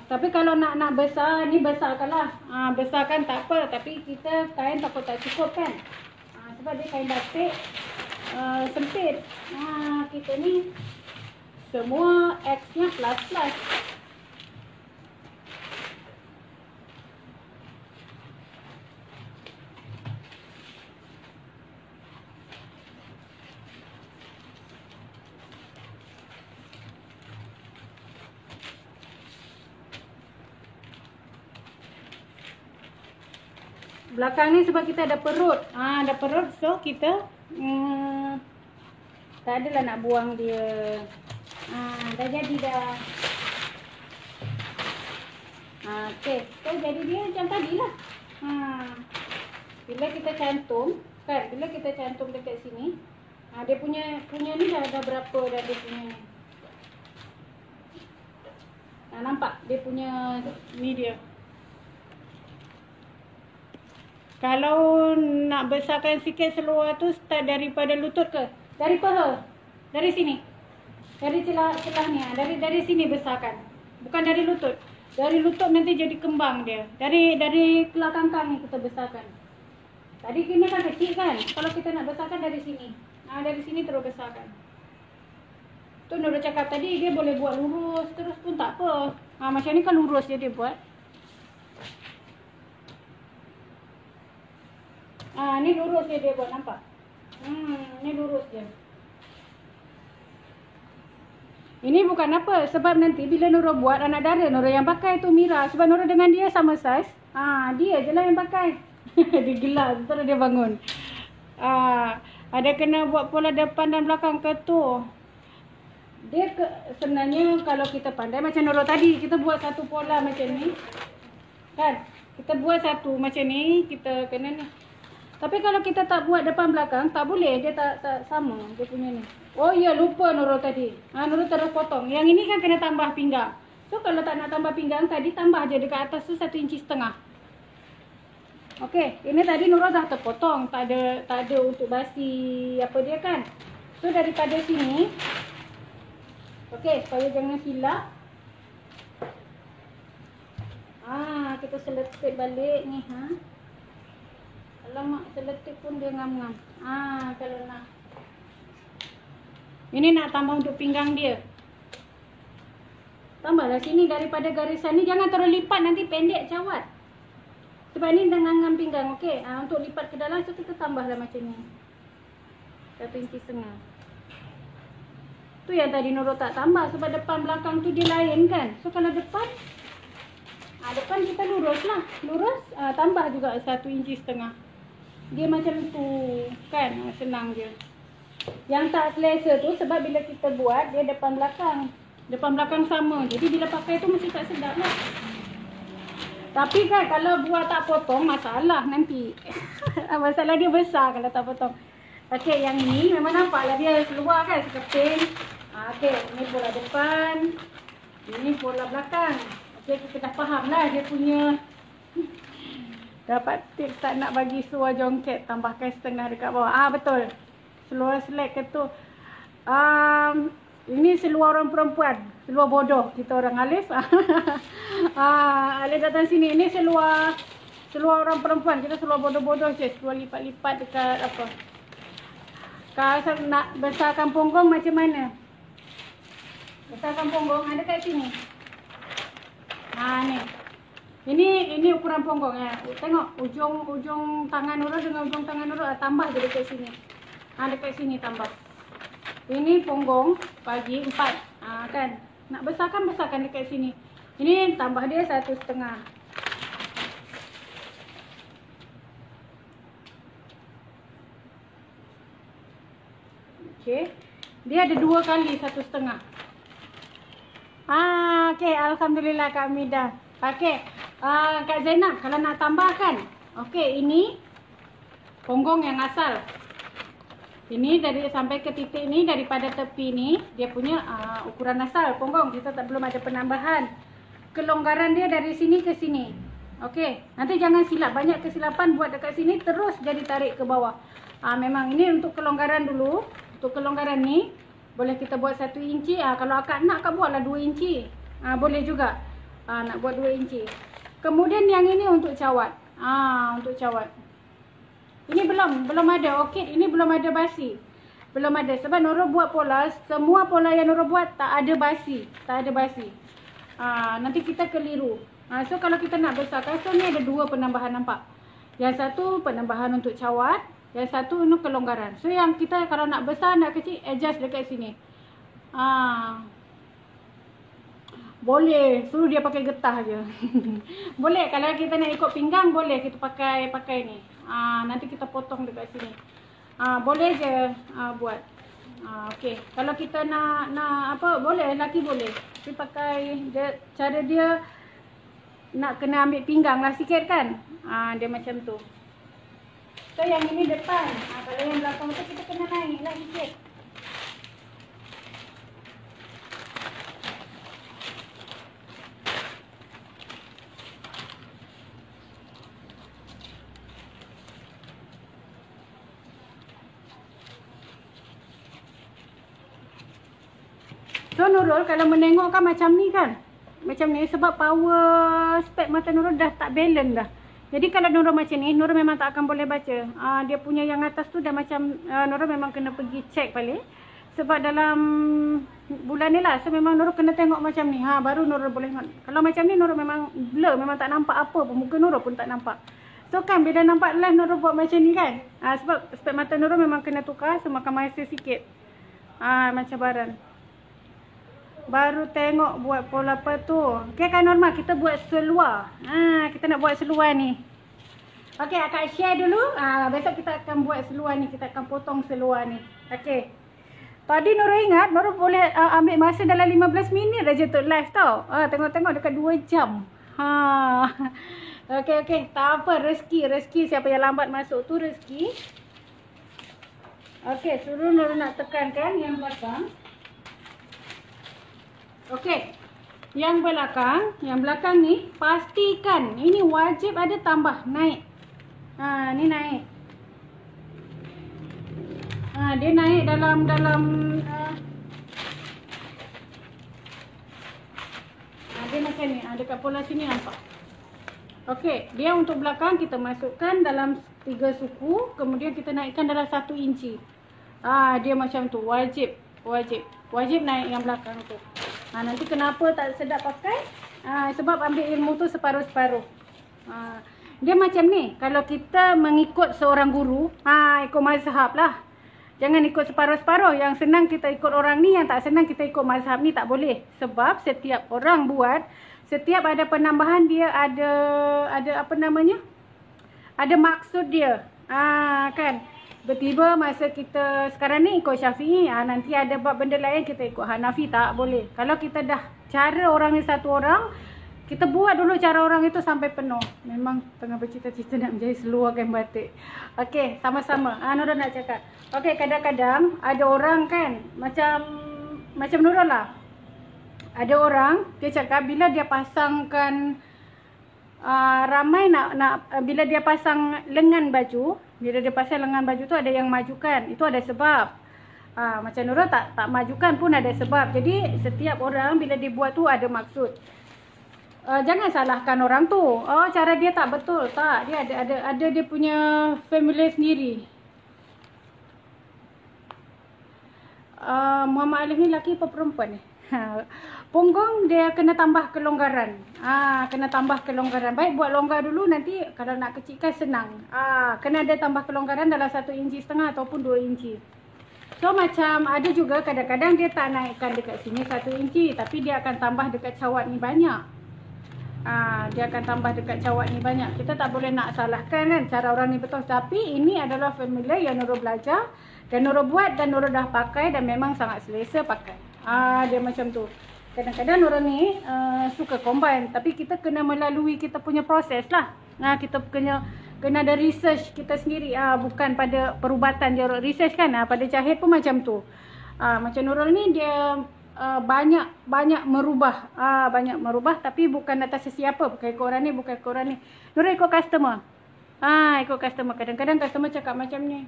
Tapi kalau nak besar, ni besarkanlah. Besarkan tak apa, tapi kita kain takut tak cukup kan. Sebab dia kain batik sempit. Kita ni semua X-nya plus. Belakang ni sebab kita ada perut. Ada perut, so kita tak adalah nak buang dia. Dah jadi dah. Okay, so jadi dia macam tadi lah. Bila kita cantum, kan? Bila kita cantum dekat sini, dia punya ni dah berapa dah dia punya ni. Nampak dia punya ni dia. Kalau nak besarkan sikit seluar tu, start daripada lutut ke? Dari paha? Dari sini? Dari celah ni? Dari sini besarkan? Bukan dari lutut? Dari lutut nanti jadi kembang dia. Dari kelah kangkang ni kita besarkan. Tadi kini kan kecil kan? Kalau kita nak besarkan dari sini. Dari sini terus besarkan. Tu Nurul cakap tadi, dia boleh buat lurus terus pun tak apa. Macam ni kan lurus dia buat. Ni lurus dia buat, nampak? Ni lurus dia. Ini bukan apa, sebab nanti bila Nurul buat, anak dara Nurul yang pakai tu Mira. Sebab Nurul dengan dia sama saiz. Dia je lah yang pakai. Dia gelap, terus dia bangun. Ada kena buat pola depan dan belakang ke tu. Dia sebenarnya kalau kita pandai macam Nurul tadi, kita buat satu pola macam ni. Kan? Kita buat satu macam ni, kita kena ni. Tapi kalau kita tak buat depan belakang, tak boleh. Dia tak sama dia punya ni. Oh ya, lupa Nurul tadi. Nurul terus potong. Yang ini kan kena tambah pinggang. So kalau tak nak tambah pinggang tadi, tambah je dekat atas tu 1,5 inci. Okey, ini tadi Nurul dah terpotong. Tak ada untuk basi apa dia kan. So daripada sini, okey, supaya jangan silap. Kita seletik balik ni, Alamak, seletik pun dia ngam-ngam. Kalau nak. Ini nak tambah untuk pinggang dia. Tambahlah sini daripada garisan ni. Jangan terus lipat, nanti pendek cawat. Sebab ni dah ngam pinggang, okey. Untuk lipat ke dalam, so kita tambahlah macam ni. 1,5 inci. Tu yang tadi Nurul tak tambah. Sebab depan belakang tu dia lain kan. So kalau depan, depan kita lurus lah. Lurus, tambah juga 1,5 inci. Dia macam tu kan, senang je. Yang tak selesa tu sebab bila kita buat dia depan belakang sama. Jadi bila pakai tu mesti tak sedap lah. Tapi kan kalau buat tak potong masalah nanti. Masalah dia besar kalau tak potong. Okey, yang ni memang nampak lah dia keluar kan sekeping. Okey, ni pola depan, ini pola belakang. Okey, kita dah faham lah dia punya. Dapat tips tak nak bagi seluar jongket, tambahkan setengah dekat bawah. Betul. Seluar selek ke tu. Ini seluar orang perempuan. Seluar bodoh kita orang Alif. Alif datang sini. Ini seluar orang perempuan. Kita seluar bodoh-bodoh je. Seluar lipat-lipat dekat apa. Kalau nak besarkan punggung macam mana? Besarkan punggung ada kat sini. Ni. Ini ukuran punggung ya. Tengok ujung tangan Nurul dengan ujung tangan Nurul tambah je dekat sini. Dekat sini tambah. Ini punggung bagi 4. Kan. Nak besarkan dekat sini. Ini tambah dia 1,5. Okey. Dia ada 2 kali 1,5. Okey, alhamdulillah Kak Mida. Okey. Kak Zainab, kalau nak tambahkan. Okey, ini punggung yang asal. Ini dari sampai ke titik ni, daripada tepi ni, dia punya ukuran asal punggung. Kita belum ada penambahan. Kelonggaran dia dari sini ke sini. Okey, nanti jangan silap. Banyak kesilapan buat dekat sini terus jadi tarik ke bawah. Memang ini untuk kelonggaran dulu. Untuk kelonggaran ni boleh kita buat 1 inci. Kalau akak nak, akak buatlah 2 inci. Boleh juga. Nak buat 2 inci. Kemudian yang ini untuk cawat. Untuk cawat. Ini belum ada orchid, ini belum ada basi. Belum ada sebab Nurul buat pola, semua pola yang Nurul buat tak ada basi, nanti kita keliru. So kalau kita nak besarkan, so ni ada 2 penambahan, nampak. Yang satu penambahan untuk cawat, yang satu untuk kelonggaran. So yang kita kalau nak besar, nak kecil, adjust dekat sini. Boleh, suruh dia pakai getah je. Boleh, kalau kita nak ikut pinggang, boleh kita pakai ni. Nanti kita potong dekat sini. Boleh je buat. Okey. Kalau kita nak apa, boleh, lelaki boleh. Tapi pakai cara dia nak kena ambil pinggang lah sikit kan. Dia macam tu. So yang ini depan. Kalau yang belakang tu kita kena naik lah sikit. So Nurul kalau menengok kan macam ni kan. Macam ni sebab power spek mata Nurul dah tak balance dah. Jadi kalau Nurul macam ni, Nurul memang tak akan boleh baca. Dia punya yang atas tu dah macam Nurul memang kena pergi check balik. Sebab dalam bulan ni lah, so memang Nurul kena tengok macam ni. Baru Nurul boleh. Kalau macam ni Nurul memang blur, memang tak nampak apa pun. Muka Nurul pun tak nampak. So kan bila nampak live Nurul buat macam ni kan. Sebab spek mata Nurul memang kena tukar, so makan masa sikit. Macam cabaran. Baru tengok buat pola apa tu. Okey kan normal kita buat seluar. Kita nak buat seluar ni. Okey, akak share dulu. Besok kita akan buat seluar ni. Kita akan potong seluar ni. Okey. Tadi Nurul ingat, Nurul boleh ambil masa dalam 15 minit aja untuk live tau. Tengok-tengok dekat 2 jam. Okey. Tak apa, rezeki siapa yang lambat masuk tu rezeki. Okey, suruh Nurul nak tekankan yang belakang. Okey, yang belakang ni pastikan ini wajib ada tambah naik. Ni naik. Dia naik dalam dia macam ni. Dekat pola sini nampak. Okey, dia untuk belakang kita masukkan dalam 3 suku, kemudian kita naikkan dalam 1 inci. Dia macam tu, wajib naik yang belakang tu. Nanti kenapa tak sedap pakai? Sebab ambil ilmu tu separuh-separuh. Dia macam ni. Kalau kita mengikut seorang guru, ikut mazhab lah. Jangan ikut separuh-separuh. Yang senang kita ikut orang ni, yang tak senang kita ikut mazhab ni, tak boleh. Sebab setiap orang buat, setiap ada penambahan dia ada apa namanya? Ada maksud dia. Kan? Tiba-tiba masa kita sekarang ni ikut Syafi'i, nanti ada bab benda lain kita ikut Hanafi, tak boleh. Kalau kita dah cara orang ni satu orang, kita buat dulu cara orang itu sampai penuh. Memang tengah bercita-cita nak menjadi seluar kain batik. Okey, sama-sama. Nurul nak cakap. Okey, kadang-kadang ada orang kan, macam Nurul lah. Ada orang, dia cakap bila dia pasangkan ramai bila dia pasang lengan baju, tu ada yang majukan. Itu ada sebab. Macam Nurul tak majukan pun ada sebab. Jadi setiap orang bila dibuat tu ada maksud. Jangan salahkan orang tu. Cara dia tak betul. Tak, dia ada dia punya family sendiri. Muhammad Alif ni lelaki apa perempuan ni? Punggung dia kena tambah kelonggaran. Kena tambah kelonggaran. Baik buat longgar dulu, nanti kalau nak kecilkan senang. Kena ada tambah kelonggaran dalam 1,5 inci ataupun 2 inci. So macam ada juga kadang-kadang dia tak naikkan dekat sini 1 inci, tapi dia akan tambah dekat cawat ni banyak. Kita tak boleh nak salahkan kan cara orang ni betul. Tapi ini adalah formula yang Nurul belajar dan Nurul buat dan Nurul dah pakai dan memang sangat selesa pakai. Dia macam tu. Kadang-kadang Nurul ni suka combine, tapi kita kena melalui kita punya proses lah. Kita kena ada research kita sendiri. Bukan pada perubatan je research kan. Pada jahit pun macam tu. Macam Nurul ni dia banyak merubah. Banyak merubah tapi bukan atas sesiapa. Bukan ikut orang ni, bukan ikut orang ni. Nurul ikut customer. Ikut customer. Kadang-kadang customer cakap macam ni.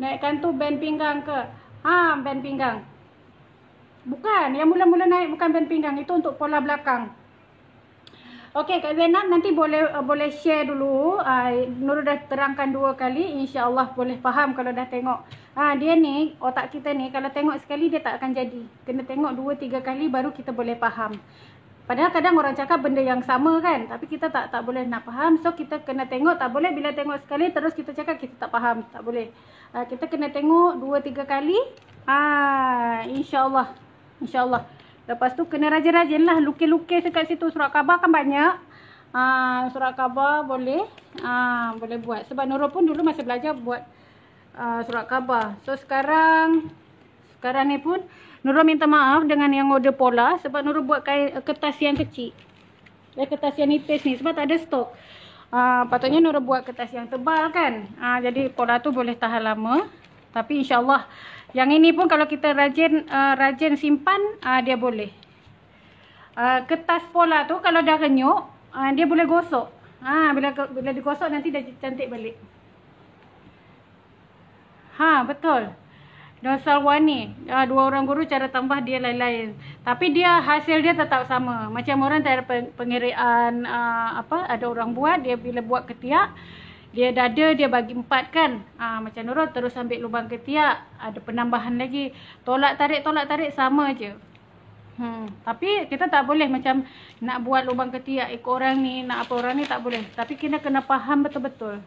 Naikkan tu band pinggang ke? Band pinggang. Bukan, yang mula-mula naik bukan band pinggang, itu untuk pola belakang. Okey Kak Zainab, nanti boleh share dulu. Nurul dah terangkan 2 kali, insya-Allah boleh faham kalau dah tengok. Dia ni, otak kita ni kalau tengok sekali dia tak akan jadi. Kena tengok 2-3 kali baru kita boleh faham. Padahal kadang orang cakap benda yang sama kan, tapi kita tak boleh nak faham. So kita kena tengok, tak boleh bila tengok sekali terus kita cakap kita tak faham, tak boleh. Kita kena tengok 2-3 kali. Insya-Allah. Insya-Allah. Lepas tu kena rajin-rajin lah lukis-lukis dekat situ. Surat khabar kan banyak. Surat khabar boleh boleh buat. Sebab Nurul pun dulu masih belajar buat surat khabar. So sekarang ni pun Nurul minta maaf dengan yang order pola. Sebab Nurul buat kertas yang kecil. Kertas yang nipis ni sebab tak ada stok. Patutnya Nurul buat kertas yang tebal kan. Jadi pola tu boleh tahan lama. Tapi insya-Allah yang ini pun kalau kita rajin simpan, dia boleh. Kertas pola tu kalau dah renyuk, dia boleh gosok. Bila digosok nanti dah cantik balik. Betul. Dasar warni. 2 orang guru cara tambah dia lain-lain. Tapi hasil dia tetap sama. Macam orang tak ada pengiraan ada orang buat, dia bila buat ketiak, dia dada dia bagi 4 kan. Macam Nurul terus ambil lubang ketiak, ada penambahan lagi. Tolak tarik sama je. Tapi kita tak boleh macam nak buat lubang ketiak ikut orang ni, nak apa orang ni, tak boleh. Tapi kita kena faham betul-betul.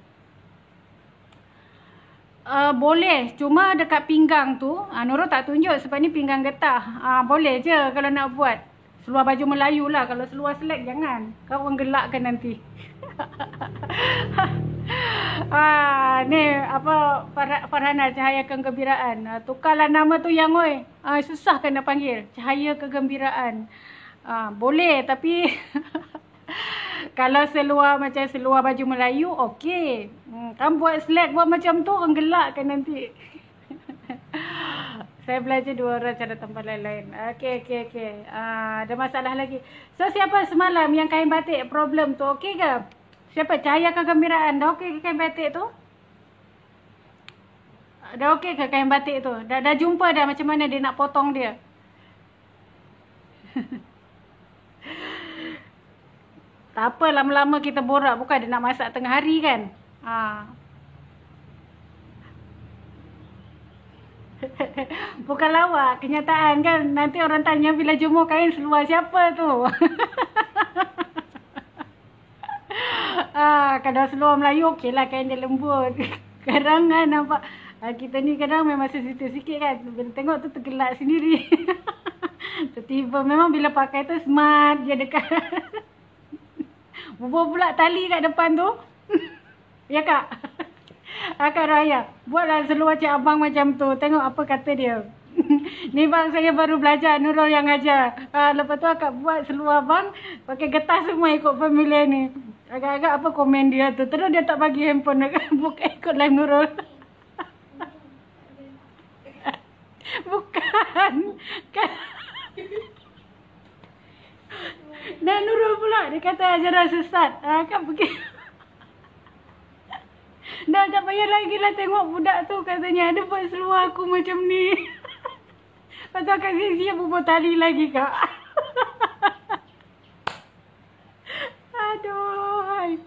Boleh, cuma dekat pinggang tu, Nurul tak tunjuk sebab ni pinggang getah. Boleh je kalau nak buat. Seluar baju Melayu lah, kalau seluar selek jangan. Kau orang gelakkan nanti. Ni Farhana Cahaya Kegembiraan. Tukarlah nama tu yang susah kan nak panggil. Cahaya Kegembiraan. Boleh tapi kalau macam seluar baju Melayu okey. Kan buat selek buat macam tu orang gelakkan nanti. Saya belajar 2 orang cara tambah lain-lain. Okey. Ada masalah lagi. So siapa semalam yang kain batik problem tu okey ke? Siapa? Cahaya Kegembiraan. Dah okey ke kain batik tu? Dah okey ke kain batik tu? Dah jumpa dah macam mana dia nak potong dia? Tak apa, lama-lama kita borak. Bukan dia nak masak tengah hari kan? Bukan lawak, kenyataan kan. Nanti orang tanya bila jemur kain seluar siapa tu? Kalau seluar Melayu okey lah, kain dia lembut. Kadang kan nampak kita ni kadang memang sensitif sikit kan. Bila tengok tu tergelak sendiri. Tiba-tiba memang bila pakai tu smart je dekat. Bubuh pula tali kat depan tu. Ya Kak? Kak Raya, buatlah seluar cik abang macam tu. Tengok apa kata dia. Ni bang saya baru belajar, Nurul yang ajar. Lepas tu akak buat seluar bang pakai getah semua ikut familiar ni. Agak-agak apa komen dia tu. Terus dia tak bagi handphone bukan ikut live Nurul. Bukan. Dan Nurul pula dia kata ajaran sesat. Kan begitu. Dah tak payah lagi lah tengok budak tu katanya ada buat seluar aku macam ni. Lepas tu akak siap-siap bubuh tali lagi Kak. Aduh.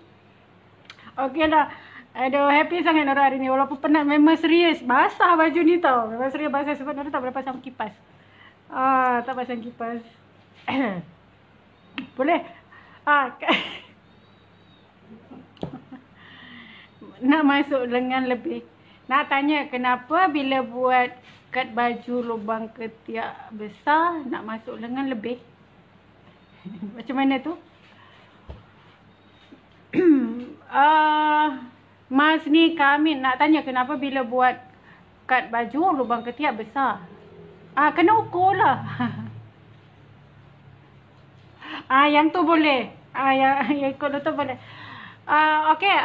Okey lah. Aduh, happy sangat Nurul hari ni. Walaupun penat memang serius. Basah baju ni tau. Memang serius basah sebab Nurul tak boleh pasang kipas. Tak pasang kipas. Boleh? Nak masuk lengan lebih. Nak tanya kenapa bila buat kad baju lubang ketiak besar nak masuk lengan lebih? Macam mana tu? Mas ni kami nak tanya kenapa bila buat kad baju lubang ketiak besar? Kena ukur lah. Yang tu boleh. Yang ikut tu boleh. Okey,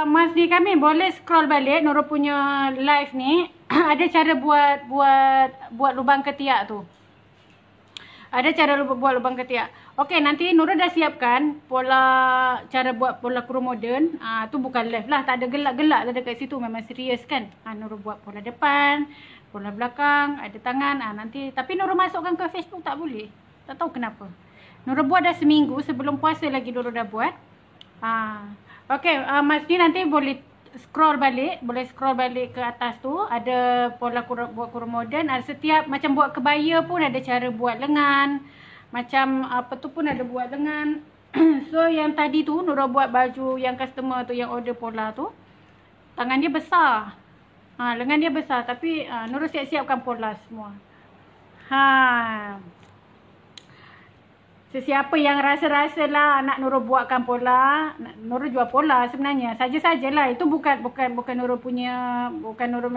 Mas ni kami boleh scroll balik Nurul punya live ni. Ada cara buat lubang ketiak tu. Ada cara buat lubang ketiak. Okey, nanti Nurul dah siapkan cara buat pola kurung moden. Tu bukan live lah, tak ada gelak-gelak lah dekat situ, memang serius kan. Nurul buat pola depan, pola belakang, ada tangan. Nanti tapi Nurul masukkan ke Facebook tak boleh. Tak tahu kenapa. Nurul buat dah seminggu, sebelum puasa lagi Nurul dah buat. Okey, Mas ni nanti boleh scroll balik ke atas tu, ada pola buat kurung moden. Ada setiap macam buat kebaya pun ada cara buat lengan, macam apa tu pun ada buat lengan. So yang tadi tu Nurul buat baju yang customer tu, yang order pola tu, tangan dia besar, lengan dia besar, tapi Nurul siap-siapkan pola semua. Sesiapa yang rasa-rasa lah nak Nurul buatkan pola, Nurul jual pola sebenarnya. Saja-sajalah. Itu bukan Nurul punya, Nurul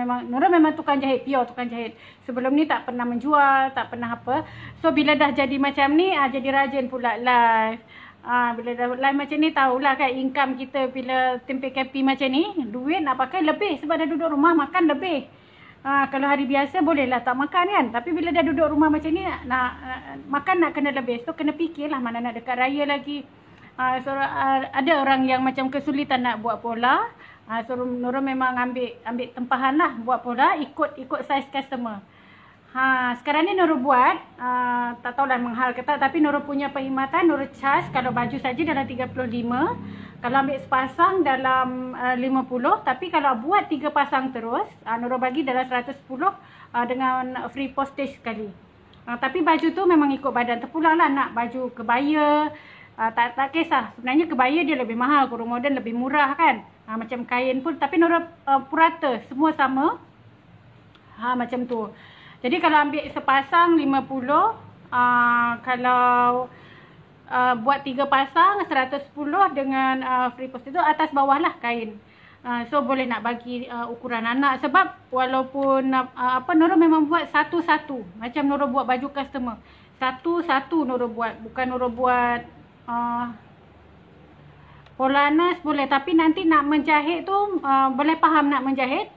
memang tukang jahit, pure tukang jahit. Sebelum ni tak pernah menjual, tak pernah apa. So bila dah jadi macam ni, jadi rajin pula live. Bila dah live macam ni, tahulah kan income kita bila tempat kapi macam ni, duit nak pakai lebih sebab dah duduk rumah makan lebih. Kalau hari biasa bolehlah tak makan kan. Tapi bila dah duduk rumah macam ni, makan nak kena lebih. So kena fikirlah mana nak dekat raya lagi. So ada orang yang macam kesulitan nak buat pola. So Nurul memang ambil tempahan lah buat pola ikut size customer. Sekarang ni Nurul buat, tak tahulah menghal ke tak, tapi Nurul punya perkhidmatan Nurul charge kalau baju saja dalam 35. Kalau ambil sepasang dalam 50, tapi kalau buat 3 pasang terus, Nurul bagi dalam 110 dengan free postage sekali. Tapi baju tu memang ikut badan terpulang lah. Nak baju kebaya, tak kisah. Sebenarnya kebaya dia lebih mahal, kurung moden lebih murah kan. Macam kain pun, tapi Nurul purata, semua sama. Macam tu. Jadi kalau ambil sepasang 50, kalau buat 3 pasang 110 dengan free post itu atas bawah lah kain. So boleh nak bagi ukuran anak, sebab walaupun Nurul memang buat satu-satu. Macam Nurul buat baju customer, satu-satu Nurul buat. Bukan Nurul buat pola nas boleh, tapi nanti nak menjahit tu boleh faham nak menjahit,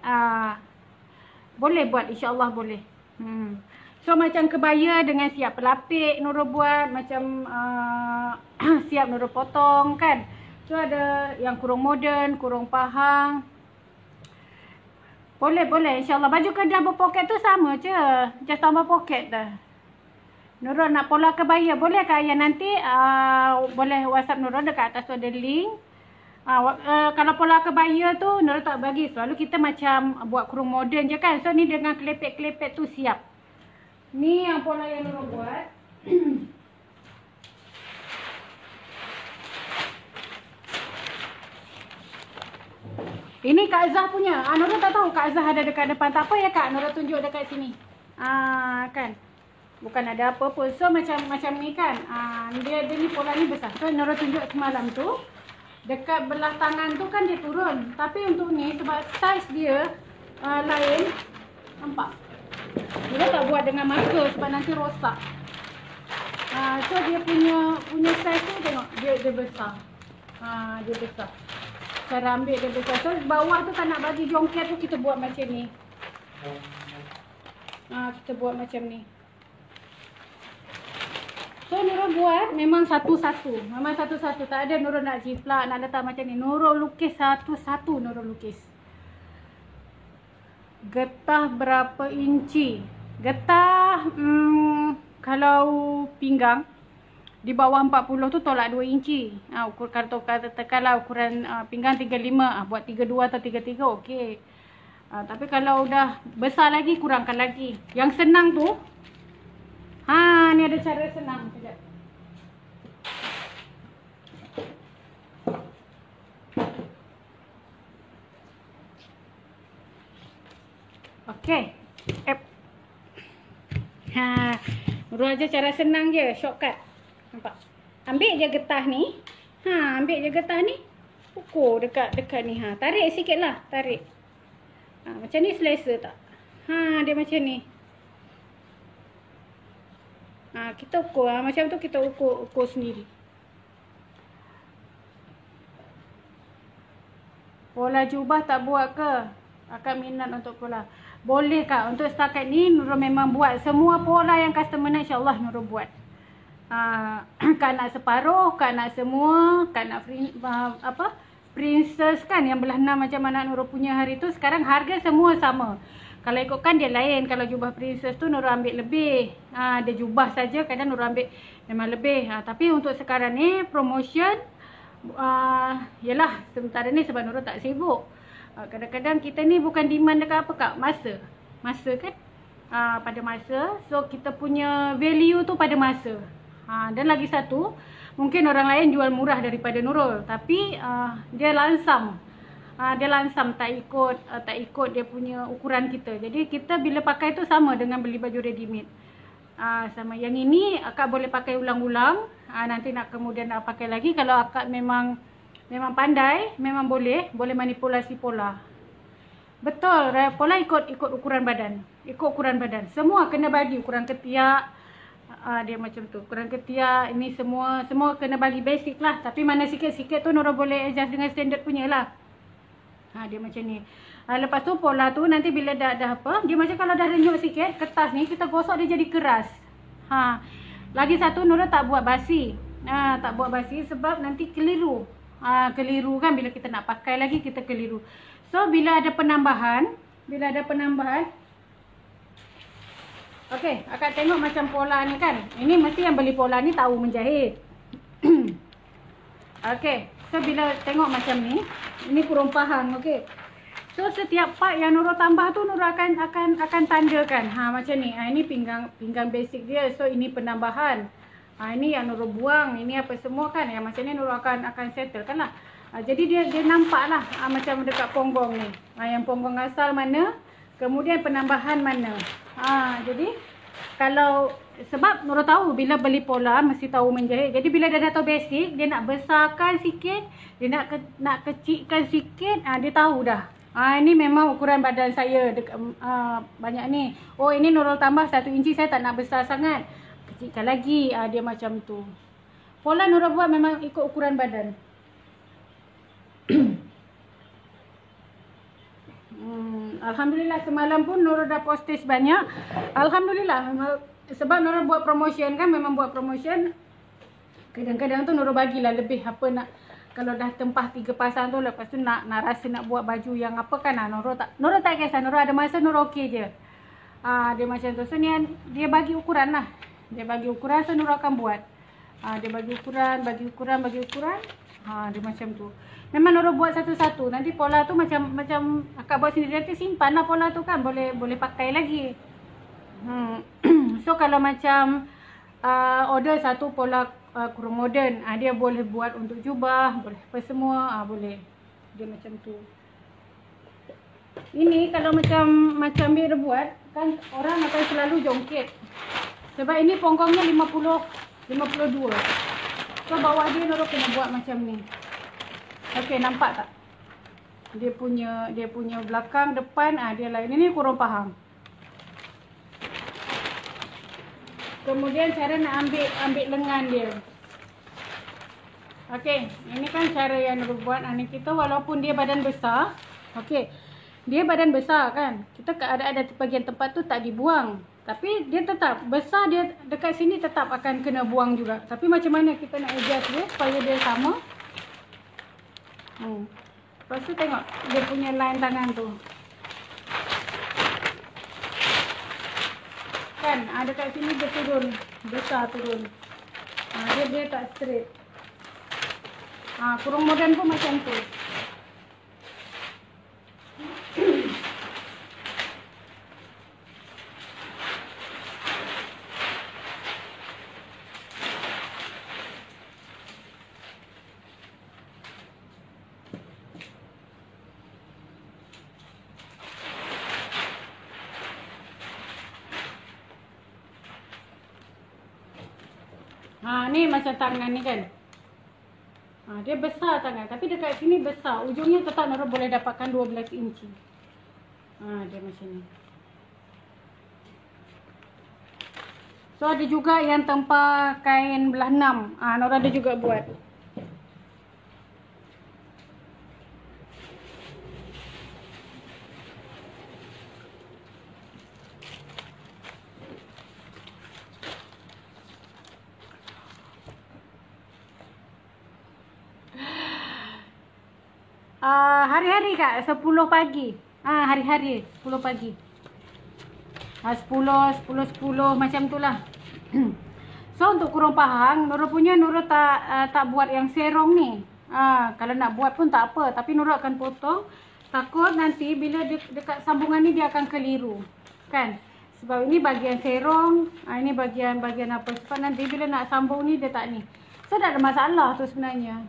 boleh buat, insya-Allah boleh. So macam kebaya dengan siap pelapik Nurul buat, macam siap Nurul potong kan. So ada yang kurung moden, kurung pahang. Boleh insya-Allah. Baju kerja berpoket tu sama je, just tambah poket dah. Nurul nak pola kebaya, boleh ke ayah nanti boleh WhatsApp Nurul, dekat atas tu ada link. Kalau pola kebaya tu Nurul tak bagi, selalu kita macam buat kurung moden je kan. So ni dengan kelepek-kelepek tu siap. Ni yang pola yang Nurul buat. Ini Kak Zah punya. Nurul tak tahu Kak Zah ada dekat depan. Tak apa ya Kak, Nurul tunjuk dekat sini. Kan. Bukan ada apa pun. So macam ni kan. Dia ni pola ni besar. So Nurul tunjuk semalam tu. Dekat belah tangan tu kan dia turun. Tapi untuk ni sebab saiz dia lain. Nampak? Dia tak buat dengan marker sebab nanti rosak. So dia punya saiz tu tengok, dia besar. Dia besar. Cara ambil dia besar. So bawah tu kan nak bagi jongket tu kita buat macam ni. Kita buat macam ni. So Nurul buat memang satu-satu. Memang satu-satu. Tak ada Nurul nak jiplak, nak letak macam ni. Nurul lukis satu-satu, Nurul lukis. Getah berapa inci? Getah kalau pinggang di bawah 40 tu tolak 2 inci. Kalau ukuran pinggang 35, buat 32 atau 33 okey. Tapi kalau udah besar lagi, kurangkan lagi. Yang senang tu, ni ada cara senang. Sekejap. Okey. Nurul aja cara senang je, shortcut. Nampak? Ambil je getah ni. Ambil je getah ni. Ukur dekat ni. Tarik sikitlah, tarik. Macam ni selesa tak? Dia macam ni. Kita ukur. Macam tu kita ukur sendiri. Pola jubah tak buat ke? Akan minat untuk pola. Boleh Kak, untuk setakat ni Nurul memang buat semua pola yang customer nak, insya-Allah Nurul buat. Kak nak separuh, kak nak semua, kak nak princess kan yang belah 6 macam anak Nurul punya hari tu. Sekarang harga semua sama. Kalau ikutkan dia lain. Kalau jubah princess tu Nurul ambil lebih. Dia jubah saja, kadang Nurul ambil memang lebih. Tapi untuk sekarang ni promotion, yelah sementara ni sebab Nurul tak sibuk. Kadang-kadang kita ni bukan demand dekat apa kak? Masa kan? Pada masa. So kita punya value tu pada masa. Dan lagi satu, mungkin orang lain jual murah daripada Nurul, tapi dia lansam. Dia lansam, tak ikut dia punya ukuran kita. Jadi kita bila pakai tu sama dengan beli baju ready made. Sama yang ini akak boleh pakai ulang-ulang. Nanti nak kemudian nak pakai lagi. Kalau akak memang pandai, memang boleh manipulasi pola. Betul, pola ikut ukuran badan. Ikut ukuran badan. Semua kena bagi ukuran ketiak. Dia macam tu. Ukuran ketiak ini semua kena bagi basic lah. Tapi mana sikit-sikit tu Nurul boleh adjust dengan standard punya lah. Dia macam ni. Lepas tu pola tu nanti bila dah apa, dia macam kalau dah renyuk sikit, kertas ni kita gosok dia jadi keras. Lagi satu Nurul tak buat basi. Tak buat basi sebab nanti keliru. Keliru kan bila kita nak pakai lagi kita keliru. So bila ada penambahan, okey, akak tengok macam pola ni kan. Ini mesti yang beli pola ni tahu menjahit. Okey, so bila tengok macam ni, ini kurung pahang, okey. So setiap part yang Nurul tambah tu Nurul akan tandakan. Macam ni. Ini pinggang basic dia. So ini penambahan. Ini yang Nurul buang, ini apa semua kan. Yang macam ni Nurul akan settle kan lah. Jadi dia nampak lah macam dekat ponggong ni. Yang ponggong asal mana, kemudian penambahan mana. Jadi kalau sebab Nurul tahu bila beli pola mesti tahu menjahit. Jadi bila dia dah tahu basic, dia nak besarkan sikit, dia nak kecilkan sikit, dia tahu dah. Ini memang ukuran badan saya banyak ni. Oh ini Nurul tambah 1 inci, saya tak nak besar sangat, kecilkan lagi. Dia macam tu. Pola Nurul buat memang ikut ukuran badan. Alhamdulillah semalam pun Nurul dah postage banyak. Alhamdulillah. Sebab Nurul buat promotion kan, memang buat promotion. Kadang-kadang tu Nurul bagilah lebih apa nak. Kalau dah tempah 3 pasang tu, lepas tu nak rasa nak buat baju yang apa kan, Nurul tak kisah. Nurul ada masa Nurul okey je. Dia macam tu. So ni dia bagi ukuran lah. Dia bagi ukuran, so Nurul akan buat. Dia bagi ukuran. Dia macam tu. Memang Nurul buat satu-satu. Nanti pola tu macam akak buat sendiri, nanti simpan lah pola tu kan. Boleh pakai lagi. So kalau macam order satu pola kurung moden, dia boleh buat untuk jubah, boleh apa semua, boleh. Dia macam tu. Ini kalau macam dia buat kan, orang akan selalu jongkit. Sebab ini ponggongnya 52. So bawah dia Nurul kena buat macam ni. Okey, nampak tak? Dia punya belakang, depan, dia lain. Ini kurung pahang. Kemudian cara nak ambil lengan dia. Okey, ini kan cara yang Nurul buat. Anak kita walaupun dia badan besar, okey. Dia badan besar kan. Kita ada bahagian tempat tu tak dibuang. Tapi dia tetap besar, dia dekat sini tetap akan kena buang juga. Tapi macam mana kita nak adjust dia supaya dia sama? Lepas tu tengok dia punya line tangan tu. Kan, dekat sini dia turun. Besar turun. Dia tak straight. Kurung moden pun macam tu. Ni macam tangan ni kan. Dia besar tangan. Tapi dekat sini besar. Ujungnya tetap Nurul boleh dapatkan 12 inci. Dia macam ni. So ada juga yang tempah kain belah 6. Nurul ada juga buat. Hari-hari Kak, 10 pagi. Hari-hari 10 pagi. 10 macam tu lah. So untuk kurang faham, Nurul punya Nurul tak buat yang serong ni. Kalau nak buat pun tak apa, tapi Nurul akan potong. Takut nanti bila dekat sambungan ni dia akan keliru. Kan? Sebab ini bagian serong, ini bagian apa. Sebab nanti bila nak sambung ni dia tak ni. So tak ada masalah tu sebenarnya.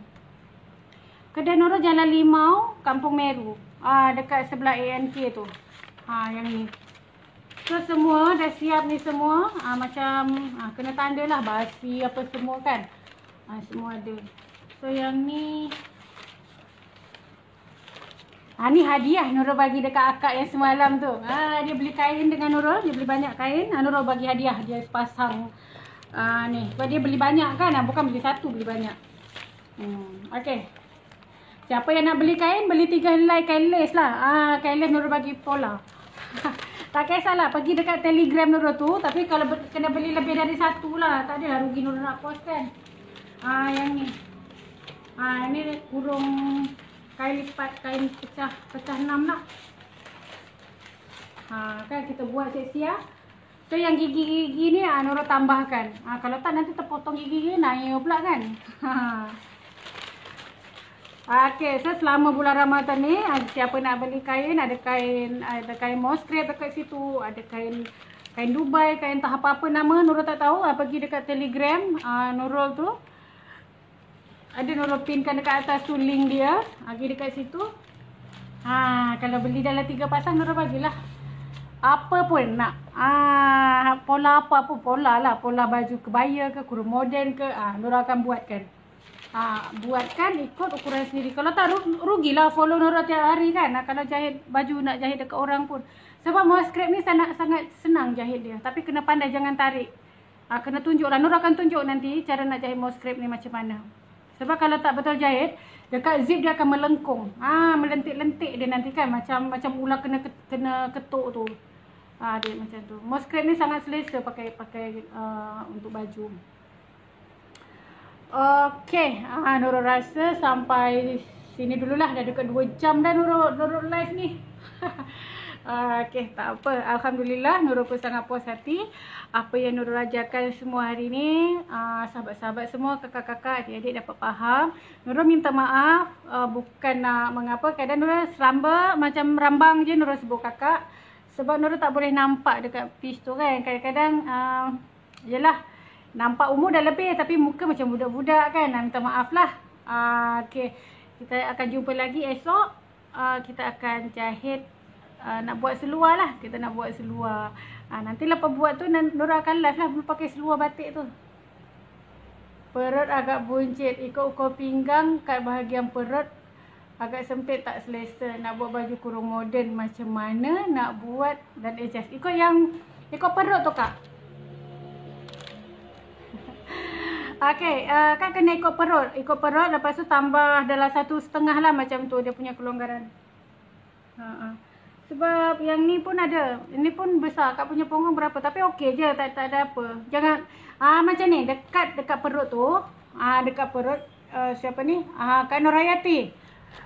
Kedai Nurul Jalan Limau, Kampung Meru. Dekat sebelah ANK tu. Yang ni. So semua dah siap ni semua. Macam kena tanda lah basi apa semua kan. Semua ada. So yang ni. Ni hadiah Nurul bagi dekat akak yang semalam tu. Dia beli kain dengan Nurul. Dia beli banyak kain. Nurul bagi hadiah. Dia sepasang. Ni. Sebab dia beli banyak kan. Bukan beli satu, beli banyak. Okay. Siapa yang nak beli kain, beli 3 helai kain lace lah. Kain lace Nurul bagi pola. Tak kisahlah, pergi dekat Telegram Nurul tu. Tapi kalau kena beli lebih dari satu lah. Tak adalah rugi Nurul nak post kan. Yang ni. Ini kurung kain lipat, kain pecah 6 lah. Kan kita buat siap-siap. So yang gigi-gigi ni Nurul tambahkan. Kalau tak nanti terpotong gigi-gigi naik pula kan. Okay, so selama bulan Ramadan ni siapa nak beli kain, ada kain Moskrep dekat situ, ada kain Dubai, kain tak apa-apa nama Nurul tak tahu. Pergi dekat Telegram Nurul tu. Ada Nurul pinkan dekat atas tu link dia. Pergi dekat situ. Kalau beli dalam 3 pasang Nurul bagilah. Apa pun nak. Pola apa pun pola lah. Pola baju kebaya ke, kurung moden ke, Nurul akan buatkan. Buatkan ikut ukuran sendiri. Kalau tak rugilah follow Nurul tiap hari kan. Kalau jahit baju nak jahit dekat orang pun. Sebab Moskrep ni sangat senang jahit dia. Tapi kena pandai, jangan tarik. Kena tunjuk lah. Nurul akan tunjuk nanti cara nak jahit Moskrep ni macam mana. Sebab kalau tak betul jahit, dekat zip dia akan melengkung. Melentik-lentik dia nanti kan. Macam ular kena ketuk tu. Dia macam tu. Moskrep ni sangat selesa pakai untuk baju. Okay, Nurul rasa sampai sini dululah. Dah dekat 2 jam dah Nurul live ni. Okay, tak apa. Alhamdulillah Nurul pun sangat puas hati. Apa yang Nurul ajarkan semua hari ni, sahabat-sahabat semua, kakak-kakak, adik-adik dapat faham. Nurul minta maaf, bukan nak mengapa. Kadang Nurul selamba macam rambang je Nurul sebut kakak. Sebab Nurul tak boleh nampak dekat pitch tu kan. Kadang-kadang, yelah. Nampak umur dah lebih tapi muka macam budak-budak kan. Minta maaf lah. Okay. Kita akan jumpa lagi esok. Kita akan jahit. Nak buat seluar lah. Kita nak buat seluar. Nantilah pembuat tu Nurul akan live lah. Belum pakai seluar batik tu. Perut agak buncit. Ikut ukur pinggang kat bahagian perut. Agak sempit tak selesa. Nak buat baju kurung moden macam mana nak buat dan adjust. Ikut perut tu kak. Okay, kan kena ikut perut. Lepas tu tambah dalam 1,5 lah macam tu dia punya kelonggaran. Sebab yang ni pun ada. Ini pun besar. Kak punya punggung berapa. Tapi okey je. Tak ada apa. Jangan. Macam ni. Dekat perut tu. Dekat perut. Siapa ni? Kak Nurhayati.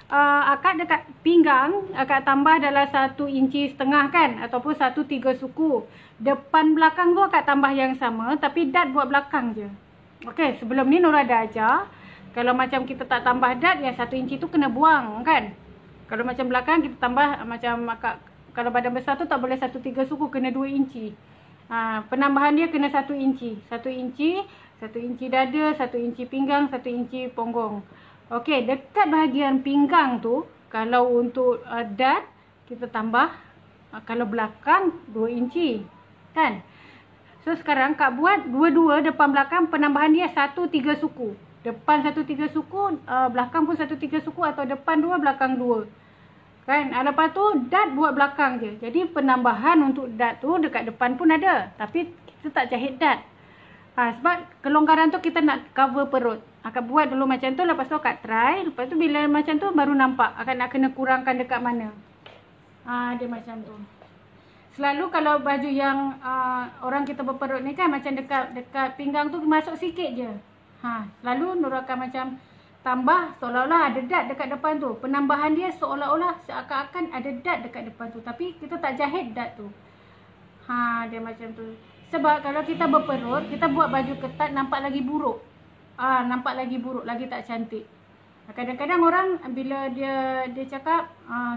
Akak dekat pinggang. Akak tambah dalam 1,5 inci kan. Ataupun 1/3 suku. Depan belakang tu akak tambah yang sama. Tapi dad buat belakang je. Okey, sebelum ni Nurul ada ajar. Kalau macam kita tak tambah dad, yang 1 inci tu kena buang kan. Kalau macam belakang kita tambah macam kalau badan besar tu tak boleh 1/3 suku, kena 2 inci. Penambahan dia kena 1 inci. 1 inci, 1 inci dada, 1 inci pinggang, 1 inci punggung. Okey, dekat bahagian pinggang tu, kalau untuk dad kita tambah, kalau belakang 2 inci. Kan? So sekarang Kak buat dua-dua depan belakang, penambahan dia 1/3 suku. Depan 1/3 suku, belakang pun 1/3 suku, atau depan 2, belakang 2. Kan? Lepas tu dad buat belakang je. Jadi penambahan untuk dad tu dekat depan pun ada. Tapi kita tak jahit dad. Sebab kelonggaran tu kita nak cover perut. Akak buat dulu macam tu, lepas tu akak try. Lepas tu bila macam tu baru nampak akak nak kena kurangkan dekat mana. Dia macam tu. Selalu kalau baju yang orang kita berperut ni kan macam dekat pinggang tu masuk sikit je. Selalu Nurul akan macam tambah seolah-olah ada dot dekat depan tu. Penambahan dia seolah-olah seakan-akan ada dot dekat depan tu. Tapi kita tak jahit dot tu. Dia macam tu. Sebab kalau kita berperut, kita buat baju ketat nampak lagi buruk. Nampak lagi buruk, lagi tak cantik. Kadang-kadang orang bila dia cakap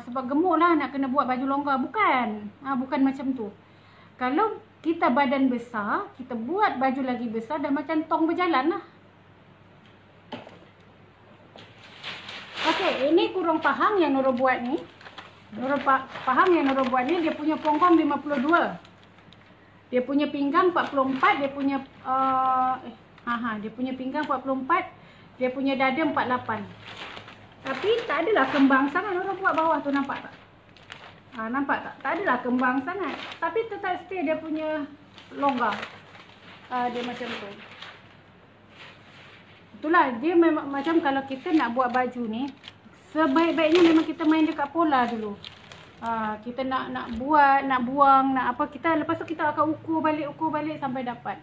sebab gemuk lah nak kena buat baju longgar. Bukan. Bukan macam tu. Kalau kita badan besar, kita buat baju lagi besar dan macam tong berjalan lah. Okey, ini kurung pahang yang Nurul buat ni. Pahang yang Nurul buat ni, dia punya pongkong 52. Dia punya pinggang 44, dia punya dia punya pinggang 44, dia punya dada 48. Tapi tak adalah kembang sangat Nurul buat bawah tu, nampak tak? Nampak tak? Tak adalah kembang sangat. Tapi tetap stay dia punya longgar. Dia macam tu. Itulah, dia memang macam kalau kita nak buat baju ni, sebaik-baiknya memang kita main dekat pola dulu. Kita nak buat, nak buang, nak apa, kita lepas tu kita akan ukur balik sampai dapat.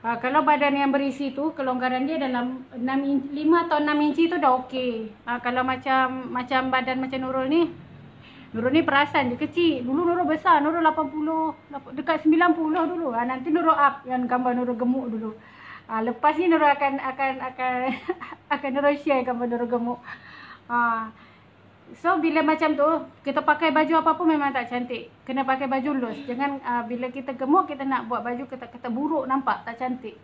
Kalau badan yang berisi tu, kelonggaran dia dalam 5 atau 6 inci tu dah okey. Kalau macam badan macam Nurul ni perasan dia kecil. Dulu Nurul besar, Nurul 80, dekat 90 dulu. Nanti Nurul up yang gambar Nurul gemuk dulu. Lepas ni Nurul akan Nurul share gambar Nurul gemuk. So bila macam tu, kita pakai baju apa pun memang tak cantik. Kena pakai baju loose. Jangan bila kita gemuk, kita nak buat baju kata buruk, nampak tak cantik.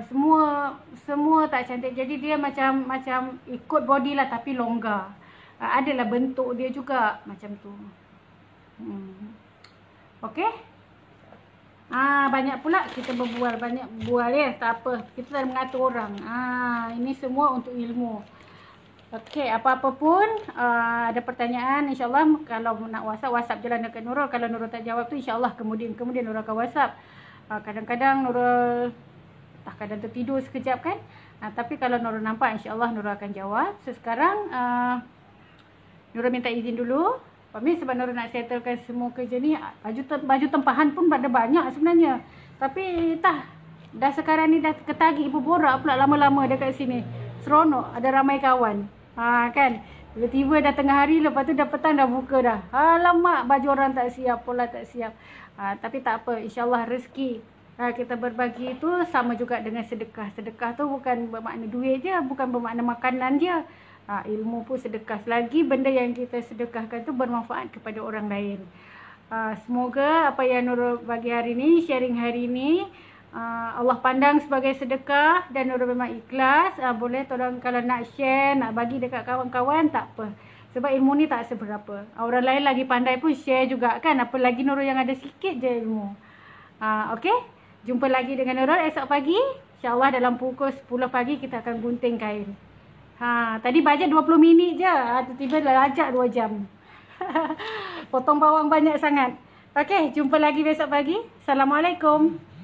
Semua tak cantik. Jadi dia macam ikut body lah tapi longgar. Adalah bentuk dia juga macam tu. Okey? Banyak pula kita berbual, banyak bual ya, tak apa. Kita tak mengatur orang. Ini semua untuk ilmu. Okey, apa-apa pun ada pertanyaan, insya-Allah kalau nak WhatsApp je lah dekat Nurul. Kalau Nurul tak jawab tu, insya-Allah kemudian Nurul akan WhatsApp. Kadang-kadang Nurul kadang tertidur sekejap kan. Tapi kalau Nurul nampak, insya-Allah Nurul akan jawab. So sekarang Nurul minta izin dulu. Pamit sebab Nurul nak settlekan semua kerja ni. Baju tempahan pun ada banyak sebenarnya. Tapi dah sekarang ni dah ketagih berborak pula lama-lama dekat sini. Seronok, ada ramai kawan. Kan? Tiba-tiba dah tengah hari, lepas tu dah petang dah buka dah. Alamak, baju orang tak siap, pola tak siap. Tapi tak apa, insya-Allah rezeki kita berbagi itu sama juga dengan sedekah. Sedekah tu bukan bermakna duit je, bukan bermakna makanan je. Ilmu pun sedekah. Selagi benda yang kita sedekahkan tu bermanfaat kepada orang lain. Semoga apa yang Nurul bagi hari ni, sharing hari ni, Allah pandang sebagai sedekah dan Nurul memang ikhlas. Boleh tolong kalau nak share, nak bagi dekat kawan-kawan, tak apa. Sebab ilmu ni tak seberapa. Orang lain lagi pandai pun share juga kan. Apalagi Nurul yang ada sikit je ilmu. Okey? Jumpa lagi dengan Nurul esok pagi. InsyaAllah dalam pukul 10 pagi kita akan gunting kain. Tadi bajet 20 minit je. Tiba-tiba dah ajak 2 jam. Potong bawang banyak sangat. Okey, jumpa lagi besok pagi. Assalamualaikum.